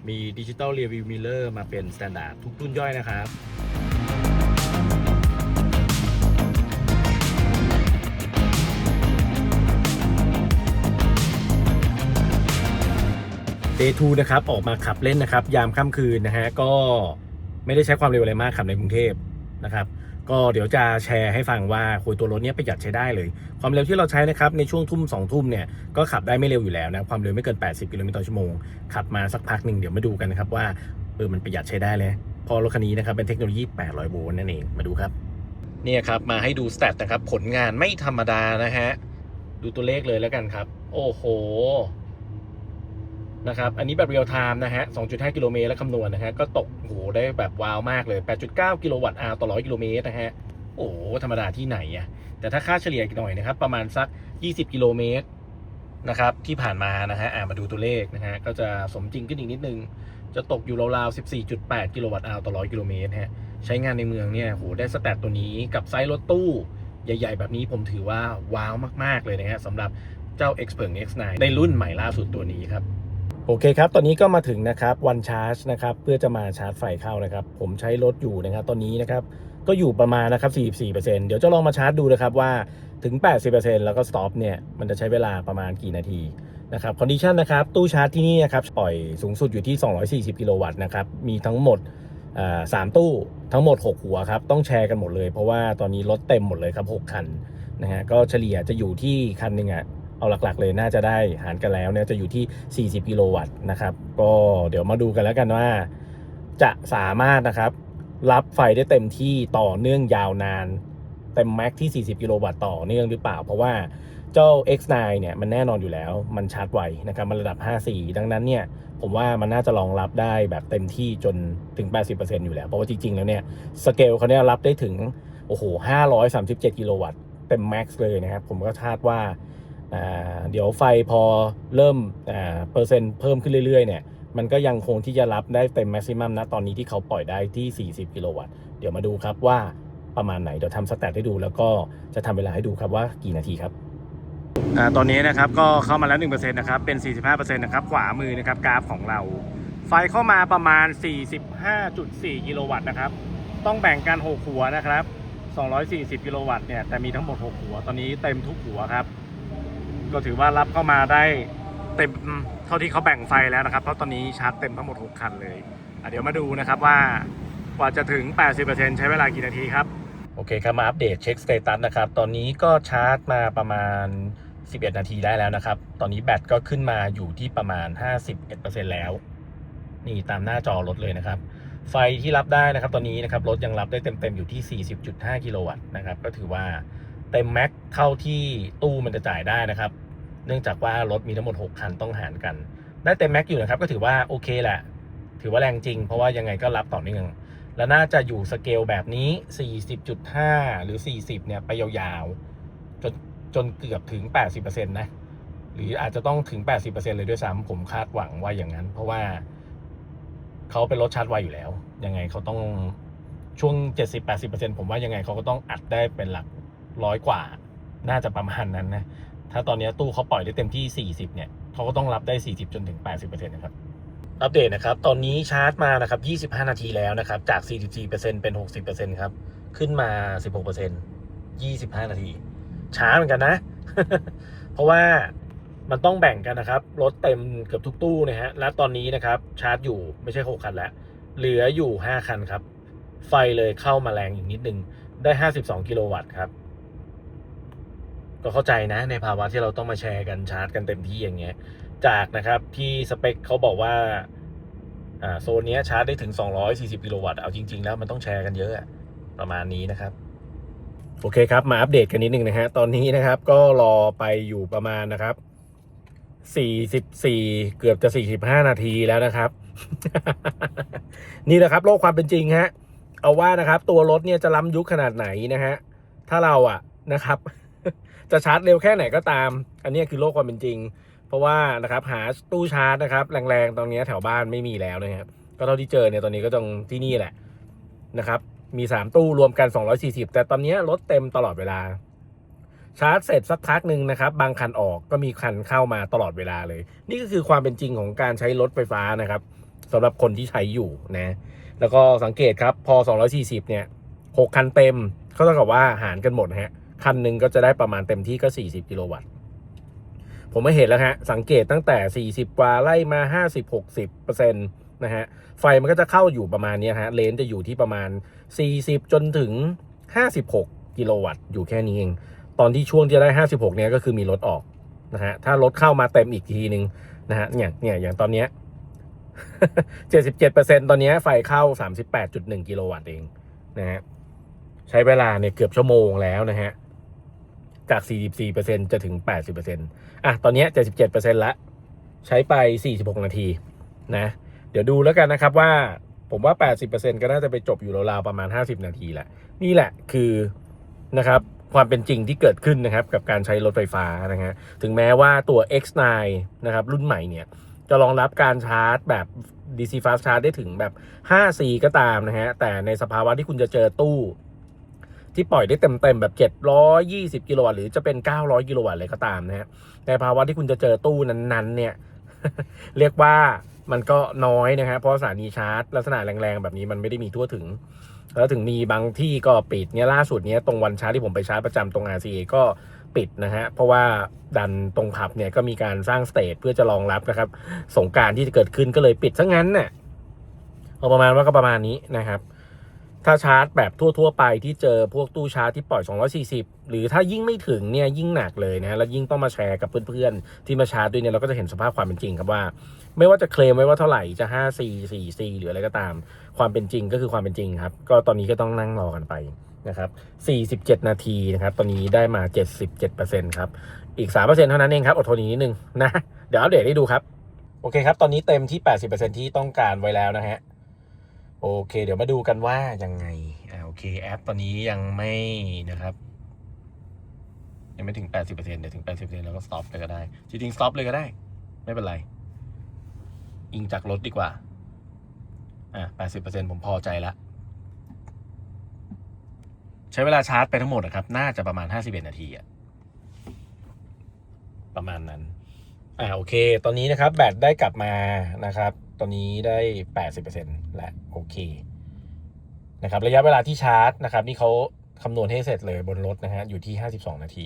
มีดิจิตอลเรียร์วิวมิเรอร์มาเป็นสแตนดาร์ดทุกรุ่นย่อยนะครับDay 2นะครับออกมาขับเล่นนะครับยามค่ำคืนนะฮะก็ไม่ได้ใช้ความเร็วอะไรมากขับในกรุงเทพนะครับก็เดี๋ยวจะแชร์ให้ฟังว่าคุยตัวรถนี้ประหยัดใช้ได้เลยความเร็วที่เราใช้นะครับในช่วงทุ่ม2 ทุ่มเนี่ยก็ขับได้ไม่เร็วอยู่แล้วนะความเร็วไม่เกิน80กิโลเมตรต่อชั่วโมงขับมาสักพักหนึ่งเดี๋ยวมาดูกันนะครับว่ามันประหยัดใช้ได้เลยพอรถคันนี้นะครับเป็นเทคโนโลยี800โวลต์นั่นเองมาดูครับเนี่ยครับมาให้ดูสแตทนะครับผลงานไม่ธรรมดานะฮะดูตัวเลขเลยแล้วกันครับโอ้โหนะครับอันนี้แบบเรียลไทม์นะฮะ 2.5 กิโลเมตรแล้วคำนวณนะฮะก็ตกโอ้โหได้แบบว้าวมากเลย 8.9 กิโลวัตต์ต่อ100กิโลเมตรนะฮะโอ้ธรรมดาที่ไหนอ่ะแต่ถ้าค่าเฉลี่ยหน่อยนะครับประมาณสัก20กิโลเมตรนะครับที่ผ่านมานะฮะมาดูตัวเลขนะฮะก็จะสมจริงขึ้นอีกนิดนึงจะตกอยู่ราวๆ 14.8 กิโลวัตต์ต่อ100กิโลเมตรฮะใช้งานในเมืองเนี่ยโหได้สแตทตัวนี้กับไซส์รถตู้ใหญ่ๆแบบนี้ผมถือว่าว้าวมากๆเลยนะฮะสำหรับเจ้า Xpeng X9 ในรุ่นใหม่ล่าสุดตัวนี้ครับโอเคครับตอนนี้ก็มาถึงนะครับวันชาร์จนะครับเพื่อจะมาชาร์จไฟเข้านะครับผมใช้รถอยู่นะครับตอนนี้นะครับก็อยู่ประมาณนะครับ 44% เดี๋ยวจะลองมาชาร์จดูนะครับว่าถึง 80% แล้วก็สต็อปเนี่ยมันจะใช้เวลาประมาณกี่นาทีนะครับคอนดิชันนะครับตู้ชาร์จที่นี่นะครับปล่อยสูงสุดอยู่ที่240กิโลวัตต์นะครับมีทั้งหมด3ตู้ทั้งหมด6หัวครับต้องแชร์กันหมดเลยเพราะว่าตอนนี้รถเต็มหมดเลยครับ6คันนะฮะก็เฉลี่ยจะอยู่ที่คันหนึ่งเอาหลักๆเลยน่าจะได้หารกันแล้วเนี่ยจะอยู่ที่40กิโลวัตต์นะครับก็เดี๋ยวมาดูกันแล้วกันว่าจะสามารถนะครับรับไฟได้เต็มที่ต่อเนื่องยาวนานเต็มแม็กที่40กิโลวัตต์ต่อเนื่องหรือเปล่าเพราะว่าเจ้า X9 เนี่ยมันแน่นอนอยู่แล้วมันชาร์จไวนะครับมันระดับ54ดังนั้นเนี่ยผมว่ามันน่าจะรองรับได้แบบเต็มที่จนถึง 80% อยู่แล้วเพราะว่าจริงๆแล้วเนี่ยสเกลเขาเนี่ยรับได้ถึงโอ้โห537กิโลวัตต์เต็มแม็กซ์เลยนะครับผมก็คาดว่าเดี๋ยวไฟพอเริ่มเปอร์เซ็นต์เพิ่มขึ้นเรื่อยๆเนี่ยมันก็ยังคงที่จะรับได้เต็มแม็กซิมัมนะตอนนี้ที่เขาปล่อยได้ที่40กิโลวัตต์เดี๋ยวมาดูครับว่าประมาณไหนเดี๋ยวทำสแตทให้ดูแล้วก็จะทำเวลาให้ดูครับว่ากี่นาทีครับตอนนี้นะครับก็เข้ามาแล้ว 1% นะครับเป็น 45% นะครับขวามือนะครับกราฟของเราไฟเข้ามาประมาณ 45.4 กิโลวัตต์นะครับต้องแบ่งกัน6หัวนะครับ240กิโลวัตต์เนี่ยแต่มีทั้งหมด6หัวตอนนี้เต็มทุกหัวครับก็ถือว่ารับเข้ามาได้เต็มเท่าที่เขาแบ่งไฟแล้วนะครับเพราะตอนนี้ชาร์จเต็มทั้งหมด6คันเลยเดี๋ยวมาดูนะครับว่ากว่าจะถึง 80% ใช้เวลากี่นาทีครับโอเคครับมาอัปเดตเช็คสเตตัสนะครับตอนนี้ก็ชาร์จมาประมาณ11นาทีได้แล้วนะครับตอนนี้แบตก็ขึ้นมาอยู่ที่ประมาณ 51% แล้วนี่ตามหน้าจอรถเลยนะครับไฟที่รับได้นะครับตอนนี้นะครับรถยังรับได้เต็มอยู่ที่ 40.5 กิโลวัตต์นะครับก็ถือว่าเต็มแม็กเท่าที่ตู้มันจะจ่ายได้นะครับเนื่องจากว่ารถมีทั้งหมด6คันต้องหารกันได้เต็มแม็กอยู่นะครับก็ถือว่าโอเคแหละถือว่าแรงจริงเพราะว่ายังไงก็รับต่อเนื่อง และน่าจะอยู่สเกลแบบนี้ 40.5 หรือ 40 เนี่ยไปยาวๆจนเกือบถึง 80% นะหรืออาจจะต้องถึง 80% เลยด้วยซ้ำผมคาดหวังว่าอย่างนั้นเพราะว่าเขาเป็นรถชาร์จไวอยู่แล้วยังไงเขาต้องช่วง 70-80% ผมว่ายังไงเขาก็ต้องอัดได้เป็นหลักร้อยกว่าน่าจะประมาณนั้นนะถ้าตอนนี้ตู้เขาปล่อยได้เต็มที่40เนี่ยเขาก็ต้องรับได้40จนถึง 80% นะครับอัปเดตนะครับตอนนี้ชาร์จมานะครับ25 นาทีแล้วนะครับจาก 44% เป็น 60% ครับขึ้นมา 16% 25 นาทีช้าเหมือนกันนะ เพราะว่ามันต้องแบ่งกันนะครับรถเต็มเกือบทุกตู้นะฮะและตอนนี้นะครับชาร์จอยู่ไม่ใช่6คันแล้วเหลืออยู่5คันครับไฟเลยเข้ามาแรงอีกนิดนึงได้52กิโลวัตต์ครับก็เข้าใจนะในภาวะที่เราต้องมาแชร์กันชาร์จกันเต็มที่อย่างเงี้ยจากนะครับที่สเปคเขาบอกว่าโซนนี้ชาร์จได้ถึง240กิโลวัตต์เอาจริงๆแล้วมันต้องแชร์กันเยอะประมาณนี้นะครับโอเคครับมาอัปเดตกันนิดนึงนะฮะตอนนี้นะครับก็รอไปอยู่ประมาณนะครับ44เกือบจะ45นาทีแล้วนะครับ นี่แหละครับโลกความเป็นจริงฮะเอาว่านะครับตัวรถเนี่ยจะล้ำยุคขนาดไหนนะฮะถ้าเรานะครับ จะชาร์จเร็วแค่ไหนก็ตามอันนี้คือโลกความเป็นจริงเพราะว่านะครับหาตู้ชาร์จนะครับแรงๆตอนนี้แถวบ้านไม่มีแล้วนะครับก็เท่าที่เจอเนี่ยตอนนี้ก็ตรงที่นี่แหละนะครับมี3ตู้รวมกัน240แต่ตอนนี้รถเต็มตลอดเวลาชาร์จเสร็จสักพักหนึ่งนะครับบางคันออกก็มีคันเข้ามาตลอดเวลาเลยนี่ก็คือความเป็นจริงของการใช้รถไฟฟ้านะครับสำหรับคนที่ใช้อยู่นะแล้วก็สังเกตครับพอ240เนี่ย6คันเต็มเขาเท่ากับว่าหารกันหมดฮะคันหนึ่งก็จะได้ประมาณเต็มที่ก็40กิโลวัตต์ผมไม่เห็นแล้วฮะสังเกตตั้งแต่40กว่าไล่มา50-60%นะฮะไฟมันก็จะเข้าอยู่ประมาณนี้ฮะเลนจะอยู่ที่ประมาณ40จนถึง56กิโลวัตต์อยู่แค่นี้เองตอนที่ช่วงที่ได้56เนี่ยก็คือมีรถออกนะฮะถ้ารถเข้ามาเต็มอีกทีนึงนะฮะเนี่ยอย่างตอนเนี้ย 77% ตอนนี้ไฟเข้า 38.1 กิโลวัตต์เองนะฮะใช้เวลาเนี่ยเกือบชั่วโมงแล้วนะฮะจาก 44% จะถึง 80%ตอนนี้ 77% ละใช้ไป 46 นาทีนะเดี๋ยวดูแล้วกันนะครับว่าผมว่า 80% ก็น่าจะไปจบอยู่ราวๆประมาณ50นาทีแหละนี่แหละคือนะครับความเป็นจริงที่เกิดขึ้นนะครับกับการใช้รถไฟฟ้านะฮะถึงแม้ว่าตัว X9 นะครับรุ่นใหม่เนี่ยจะรองรับการชาร์จแบบ DC Fast Charge ได้ถึงแบบ 5C ก็ตามนะฮะแต่ในสภาวะที่คุณจะเจอตู้ที่ปล่อยได้เต็มๆแบบ720กิโลวัตต์หรือจะเป็น900กิโลวัตต์เลยก็ตามนะฮะในภาวะที่คุณจะเจอตู้นั้นๆเนี่ย เรียกว่ามันก็น้อยนะฮะเพราะสถานีชาร์จลักษณะแรงๆแบบนี้มันไม่ได้มีทั่วถึงแล้วถึงมีบางที่ก็ปิดเนี่ยล่าสุดเนี้ยตรงวันชาร์จที่ผมไปชาร์จประจำตรง RCA ก็ปิดนะฮะเพราะว่าดันตรงผับเนี่ยก็มีการสร้างสเตจเพื่อจะรองรับนะครับสงกรานต์ที่จะเกิดขึ้นก็เลยปิดซะงั้นเนี่ยประมาณว่าก็ประมาณนี้นะครับถ้าชาร์จแบบทั่วๆไปที่เจอพวกตู้ชาร์จที่ปล่อย240หรือถ้ายิ่งไม่ถึงเนี่ยยิ่งหนักเลยนะแล้วยิ่งต้องมาแชร์กับเพื่อนๆที่มาชาร์จด้วยเนี่ยเราก็จะเห็นสภาพความเป็นจริงครับว่าไม่ว่าจะเคลมไว้ว่าเท่าไหร่จะ 5C 4C หรืออะไรก็ตามความเป็นจริงก็คือความเป็นจริงครับก็ตอนนี้ก็ต้องนั่งรอกันไปนะครับ47นาทีนะครับตอนนี้ได้มา 77% ครับอีก 3% เท่านั้นเองครับอดทนอีกนิดนึงนะเดี๋ยวอัปเดตให้ดูครับโอเคครับตอนนี้เต็มที่ 80% ที่ต้องการไว้แล้วนะฮะโอเคเดี๋ยวมาดูกันว่ายังไงโอเคแอปตอนนี้ยังไม่นะครับยังไม่ถึง 80% เดี๋ยวถึง 80% แล้วก็ stop เลยก็ได้จริงๆ stop เลยก็ได้ไม่เป็นไรอิงจากรถดีกว่า80% ผมพอใจละใช้เวลาชาร์จไปทั้งหมดนะครับน่าจะประมาณ51นาทีประมาณนั้นโอเคตอนนี้นะครับแบตได้กลับมานะครับตอนนี้ได้ 80% และโอเคนะครับระยะเวลาที่ชาร์จนะครับนี่เขาคำนวณให้เสร็จเลยบนรถนะฮะอยู่ที่52นาที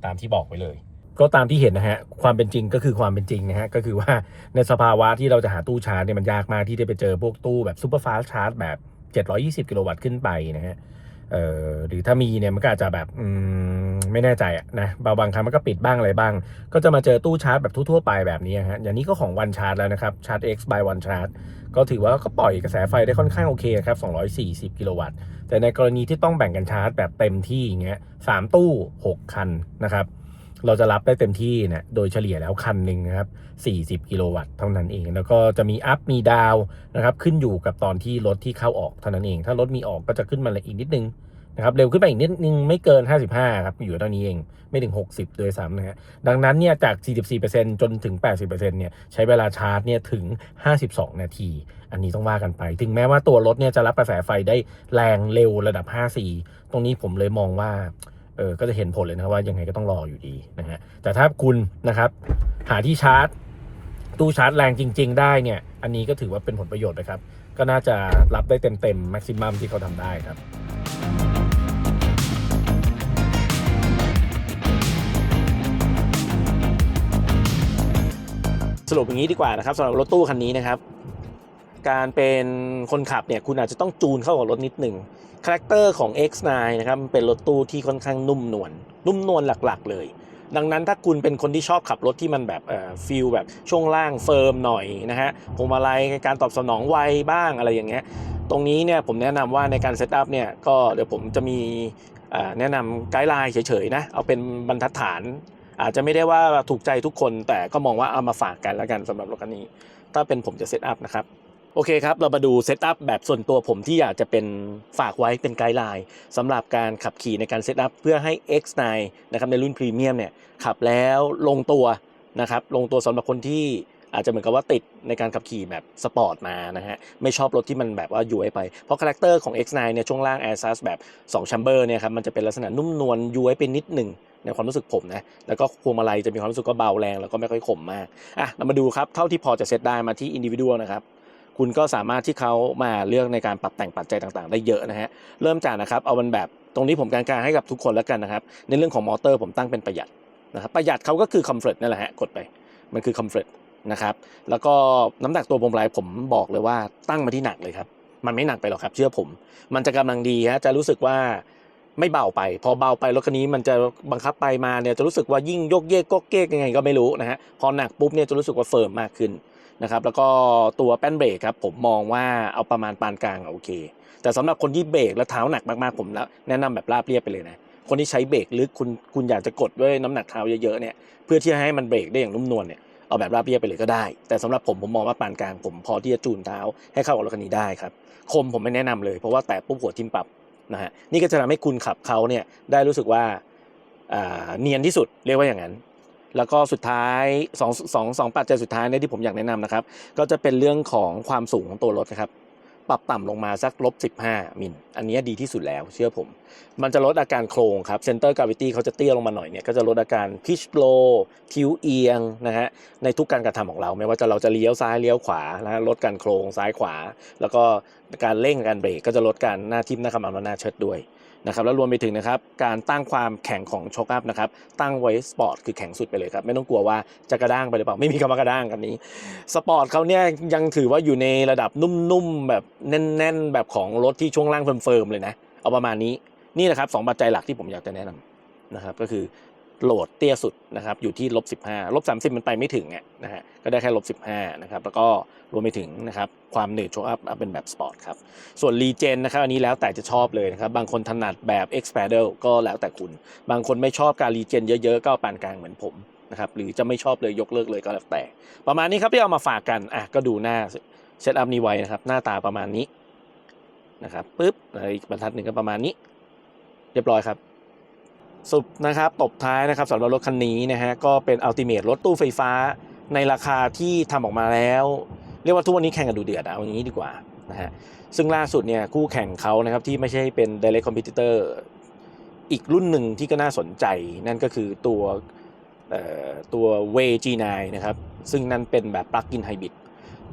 ตามที่บอกไว้เลยก็ตามที่เห็นนะฮะความเป็นจริงก็คือความเป็นจริงนะฮะก็คือว่าในสภาวะที่เราจะหาตู้ชาร์จเนี่ยมันยากมากที่จะไปเจอพวกตู้แบบซูเปอร์ฟาสต์ชาร์จแบบ720กิโลวัตต์ขึ้นไปนะฮะหรือถ้ามีเนี่ยมันก็อาจจะแบบไม่แน่ใจนะบางครั้งมันก็ปิดบ้างอะไรบ้างก็จะมาเจอตู้ชาร์จแบบทั่วๆไปแบบนี้ฮะอย่างนี้ก็ของวันชาร์จแล้วนะครับชาร์จ X by One Charge ก็ถือว่าก็ปล่อยกระแสไฟได้ค่อนข้างโอเคครับ240กิโลวัตต์แต่ในกรณีที่ต้องแบ่งกันชาร์จแบบเต็มที่อย่างเงี้ย3ตู้6คันนะครับ เราจะรับได้เต็มที่เนี่ยโดยเฉลี่ยแล้วคันหนึ่งนะครับ40กิโลวัตต์เท่านั้นเองแล้วก็จะมีอัพมีดาวนะครับขึ้นอยู่กับตอนที่รถที่เข้าออกเท่านั้นเองถ้ารถมีออกก็จะขึ้นมาอีกนิดนึงนะครับเร็วขึ้นไปอีกนิดนึงไม่เกิน55ครับอยู่เท่านี้เองไม่ถึง60โดยซ้ำนะฮะดังนั้นเนี่ยจาก 44% จนถึง 80% เนี่ยใช้เวลาชาร์จเนี่ยถึง52นาทีอันนี้ต้องว่ากันไปถึงแม้ว่าตัวรถเนี่ยจะรับกระแสไฟได้แรงเร็วระดับ5 4ตรงนี้ผมเลยมองว่าก็จะเห็นผลเลยนะว่ายังไงก็ต้องรออยู่ดีนะฮะแต่ถ้าคุณนะครับหาที่ชาร์จตู้ชาร์จแรงจริงๆได้เนี่ยอันนี้ก็ถือว่าเป็นผลประโยชน์นะครับก็น่าจะรับได้เต็มแม็กซิมัมที่เขาทำได้ครับสรุปอย่างนี้ดีกว่านะครับสำหรับรถตู้คันนี้นะครับการเป็นคนขับเนี่ยคุณอาจจะต้องจูนเข้ากับรถนิดหนึ่งคาแรคเตอร์ของ X9 นะครับเป็นรถตู้ที่ค่อนข้างนุ่มนวลหลักๆเลยดังนั้นถ้าคุณเป็นคนที่ชอบขับรถที่มันแบบฟีลแบบช่วงล่างเฟิร์มหน่อยนะฮะพวงมาลัยการตอบสนองไวบ้างอะไรอย่างเงี้ยตรงนี้เนี่ยผมแนะนำว่าในการเซตอัพเนี่ยก็เดี๋ยวผมจะมีแนะนำไกด์ไลน์เฉยๆนะเอาเป็นบรรทัดฐานอาจจะไม่ได้ว่าถูกใจทุกคนแต่ก็มองว่าเอามาฝากกันแล้วกันสำหรับรถคันนี้ถ้าเป็นผมจะเซตอัพนะครับโอเคครับเรามาดูเซตอัพแบบส่วนตัวผมที่อยากจะเป็นฝากไว้เป็นไกด์ไลน์สำหรับการขับขี่ในการเซตอัพเพื่อให้ X9 นะครับในรุ่นพรีเมียมเนี่ยขับแล้วลงตัวนะครับลงตัวสำหรับคนที่อาจจะเหมือนกับว่าติดในการขับขี่แบบสปอร์ตมานะฮะไม่ชอบรถที่มันแบบว่าย้วยไปเพราะคาแรคเตอร์ของ X9 เนี่ยช่วงล่าง Air Sass แบบ2 Chamber เนี่ยครับมันจะเป็นลักษณะนุ่มนวลย้วยไปนิดหนึ่งในความรู้สึกผมนะแล้วก็พวงมาลัยจะมีความรู้สึกก็เบาแรงแล้วก็ไม่ค่อยคมมากเรามาดูครับเท่าที่พอจะเซตได้มาที่ individual นะครับคุณก็สามารถที่เขามาเลือกในการปรับแต่งปัจจัยต่างๆได้เยอะนะฮะเริ่มจากนะครับเอามันแบบตรงนี้ผมการให้กับทุกคนแล้วกันนะครับในเรื่องของมอเตอร์ผมตั้งเป็นประหยัดนะครับประหยัดเขาก็คือคอมฟอร์ตนั่นแหละฮะกดไปมันคือคอมฟอร์ตนะครับแล้วก็น้ำหนักตัวพวงมาลัยผมบอกเลยว่าตั้งมาที่หนักเลยครับมันไม่หนักไปหรอกครับเชื่อผมมันจะกำลังดีฮะจะรู้สึกว่าไม่เบาไปพอเบาไปรถคันนี้มันจะบังคับไปมาเนี่ยจะรู้สึกว่ายิ่งโยกเยกก็เก๊กยังไงก็ไม่รู้นะฮะพอหนักปุ๊บเนี่ยจะรู้สึกว่าเฟิร์มมากขึ้นนะครับแล้วก็ตัวแป้นเบรกครับผมมองว่าเอาประมาณปานกลางโอเคแต่สำหรับคนที่เบรกแล้วเท้าหนักมากๆผมแนะนำแบบราบเรียบไปเลยนะคนที่ใช้เบรกลึกคุณอยากจะกดด้วยน้ำหนักเท้าเยอะๆเนี่ยเพื่อที่จะให้มันเบรกได้อย่างนุ่มนวลเนี่ยเอาแบบราบเรียบไปเลยก็ได้แต่สำหรับผมมองว่าปานกลางผมพอที่จะจูนเท้าให้เข้ากับรถคันนี้ได้ครับคมผมไม่แนะนำเลยเพราะว่าแตะปุ๊บหัวทิ่มปับนะฮะนี่ก็จะทำให้คุณขับเขาเนี่ยได้รู้สึกว่าเนียนที่สุดเรียกว่าอย่างนั้นแล้วก็สุดท้ายสองปัจจัยสุดท้ายเนี่ยที่ผมอยากแนะนำนะครับก็จะเป็นเรื่องของความสูงของตัวรถนะครับปรับต่ำลงมาสัก-15 มิลอันนี้ดีที่สุดแล้วเชื่อผมมันจะลดอาการโครงครับเซนเตอร์กราวิตี้เขาจะเตี้ยลงมาหน่อยเนี่ยก็จะลดอาการพิชโลคิ้วเอียงนะฮะในทุกการกระทำของเราไม่ว่าเราจะเลี้ยวซ้ายเลี้ยวขวานะลดการโครงซ้ายขวาแล้วก็การเร่งการเบรกก็จะลดการหน้าทิ่มหน้าขมับและหน้าเชิดด้วยนะครับแล้วรวมไปถึงนะครับการตั้งความแข็งของโชคอัพนะครับตั้งไว้สปอร์ตคือแข็งสุดไปเลยครับไม่ต้องกลัวว่าจะกระด้างไปหรือเปล่าไม่มีคำว่ากระด้างกันนี้สปอร์ตเขาเนี่ยยังถือว่าอยู่ในระดับนุ่มๆแบบแน่นๆแบบของรถที่ช่วงล่างเฟิร์มๆเลยนะเอาประมาณนี้นี่แหละครับ2ปัจจัยหลักที่ผมอยากจะแนะนำนะครับก็คือโหลดเตี้ยสุดนะครับอยู่ที่-15 -30มันไปไม่ถึงนะฮะก็ได้แค่-15นะครับแล้วก็รวมไปถึงนะครับความหนืดโชคอัพเป็นแบบสปอร์ตครับส่วนรีเจนนะครับอันนี้แล้วแต่จะชอบเลยนะครับบางคนถนัดแบบ X-Pedal ก็แล้วแต่คุณบางคนไม่ชอบการรีเจนเยอะๆก็ปานกลางเหมือนผมนะครับหรือจะไม่ชอบเลยยกเลิกเลยก็แล้วแต่ประมาณนี้ครับที่เอามาฝากกันก็ดูหน้าเซตอัพนี้ไว้นะครับหน้าตาประมาณนี้นะครับปึ๊บอีกบรรทัดหนึ่งก็ประมาณนี้เรียบร้อยครับสุดนะครับตบท้ายนะครับสำหรับรถคันนี้นะฮะก็เป็นอัลติเมทรถตู้ไฟฟ้าในราคาที่ทำออกมาแล้วเรียกว่าทุกวันนี้แข่งกันดูเดือดเอาอย่างนี้ดีกว่านะฮะซึ่งล่าสุดเนี่ยคู่แข่งเขานะครับที่ไม่ใช่เป็น Direct Competitor อีกรุ่นหนึ่งที่ก็น่าสนใจนั่นก็คือตัว Way G9 นะครับซึ่งนั่นเป็นแบบ Plug-in Hybrid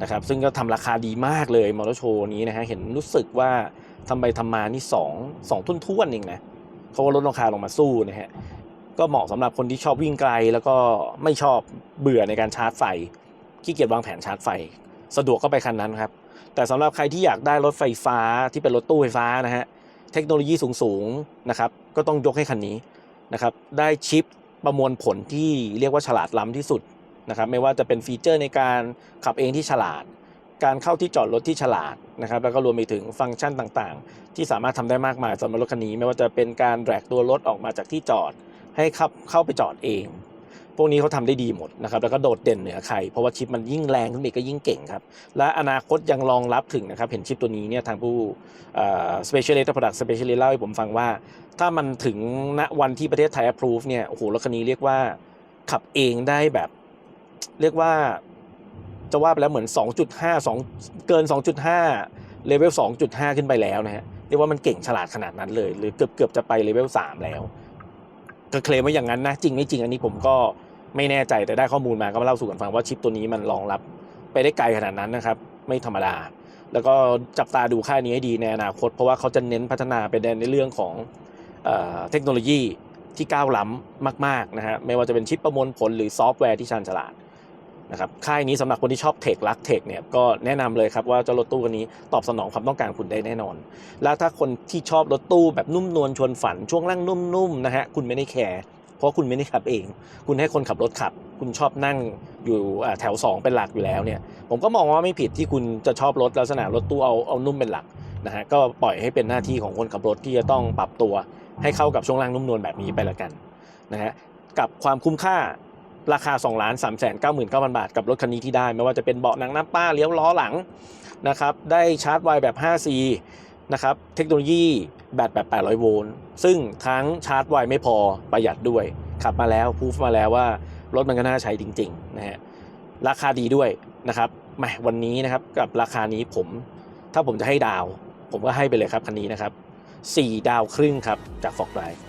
นะครับซึ่งก็ทำราคาดีมากเลยมอเตอร์โชว์นี้นะฮะเห็นรู้สึกว่าทำไปทำมานี่2ทุ่นๆเองนะเขาก็ลดราคาลงมาสู้นะฮะก็เหมาะสำหรับคนที่ชอบวิ่งไกลแล้วก็ไม่ชอบเบื่อในการชาร์จไฟขี้เกียจวางแผนชาร์จไฟสะดวกก็ไปคันนั้นครับแต่สำหรับใครที่อยากได้รถไฟฟ้าที่เป็นรถตู้ไฟฟ้านะฮะเทคโนโลยีสูงๆนะครับก็ต้องยกให้คันนี้นะครับได้ชิปประมวลผลที่เรียกว่าฉลาดล้ำที่สุดนะครับไม่ว่าจะเป็นฟีเจอร์ในการขับเองที่ฉลาดการเข้าที่จอดรถที่ฉลาดนะครับแล้วก็รวมไปถึงฟังก์ชันต่างๆที่สามารถทำได้มากมายสำหรับรถคันนี้ไม่ว่าจะเป็นการแดรกตัวรถออกมาจากที่จอด ให้เข้าไปจอดเองพวกนี้เขาทำได้ดีหมดนะครับแล้วก็โดดเด่นเหนือใครเพราะว่าชิปมันยิ่งแรงขึ้นไปก็ยิ่งเก่งครับและอนาคตยังรองรับถึงนะครับเห็นชิปตัวนี้เนี่ยทางผู้specialist product specialist เล่าให้ผมฟังว่าถ้ามันถึงณวันที่ประเทศไทย approve เนี่ยโอ้โหรถคันนี้เรียกว่าขับเองได้แบบเรียกว่าจะว่าไปแล้วเหมือน 2.5 เกิน 2.5 เลเวล 2.5 ขึ้นไปแล้วนะฮะเรียกว่ามันเก่งฉลาดขนาดนั้นเลยหรือเกือบจะไปเลเวล 3 แล้วก็เคลมว่าอย่างนั้นนะจริงไม่จริงอันนี้ผมก็ไม่แน่ใจแต่ได้ข้อมูลมาก็มาเล่าสู่กันฟังว่าชิปตัวนี้มันรองรับไปได้ไกลขนาดนั้นนะครับไม่ธรรมดาแล้วก็จับตาดูค่ายนี้ให้ดีในอนาคตเพราะว่าเขาจะเน้นพัฒนาไปในเรื่องของเทคโนโลยีที่ก้าวล้ำมากๆนะฮะไม่ว่าจะเป็นชิปประมวลผลหรือซอฟต์แวร์ที่ชาญฉลาดนะครับค่ายนี้สำหรับคนที่ชอบเทครักเทคเนี่ยก็แนะนำเลยครับว่าเจ้ารถตู้คันนี้ตอบสนองความต้องการคุณได้แน่นอนแล้วถ้าคนที่ชอบรถตู้แบบนุ่มนวลชวนฝันช่วงล่างนุ่มๆนะฮะคุณไม่ได้แคร์เพราะคุณไม่ได้ขับเองคุณให้คนขับรถขับคุณชอบนั่งอยู่แถว2เป็นหลักอยู่แล้วเนี่ยผมก็มองว่าไม่ผิดที่คุณจะชอบรถลักษณะรถตู้เอานุ่มเป็นหลักนะฮะก็ปล่อยให้เป็นหน้าที่ของคนขับรถที่จะต้องปรับตัวให้เข้ากับช่วงล่างนุ่มนวลแบบนี้ไปละกันนะฮะกับความคุ้มค่าราคา 2,399,000 บาทกับรถคันนี้ที่ได้ไม่ว่าจะเป็นเบาะหนังน้ำป้าเลี้ยวล้อหลังนะครับได้ชาร์จไวแบบ 5C นะครับเทคโนโลยีแบตแบบ800โวลต์ซึ่งทั้งชาร์จไวไม่พอประหยัดด้วยขับมาแล้วพูฟมาแล้วว่ารถมันก็น่าใช้จริงๆนะฮะราคาดีด้วยนะครับแหมวันนี้นะครับกับราคานี้ถ้าผมจะให้ดาวผมก็ให้ไปเลยครับคันนี้นะครับ4 ดาวครึ่งครับจาก Ford Drive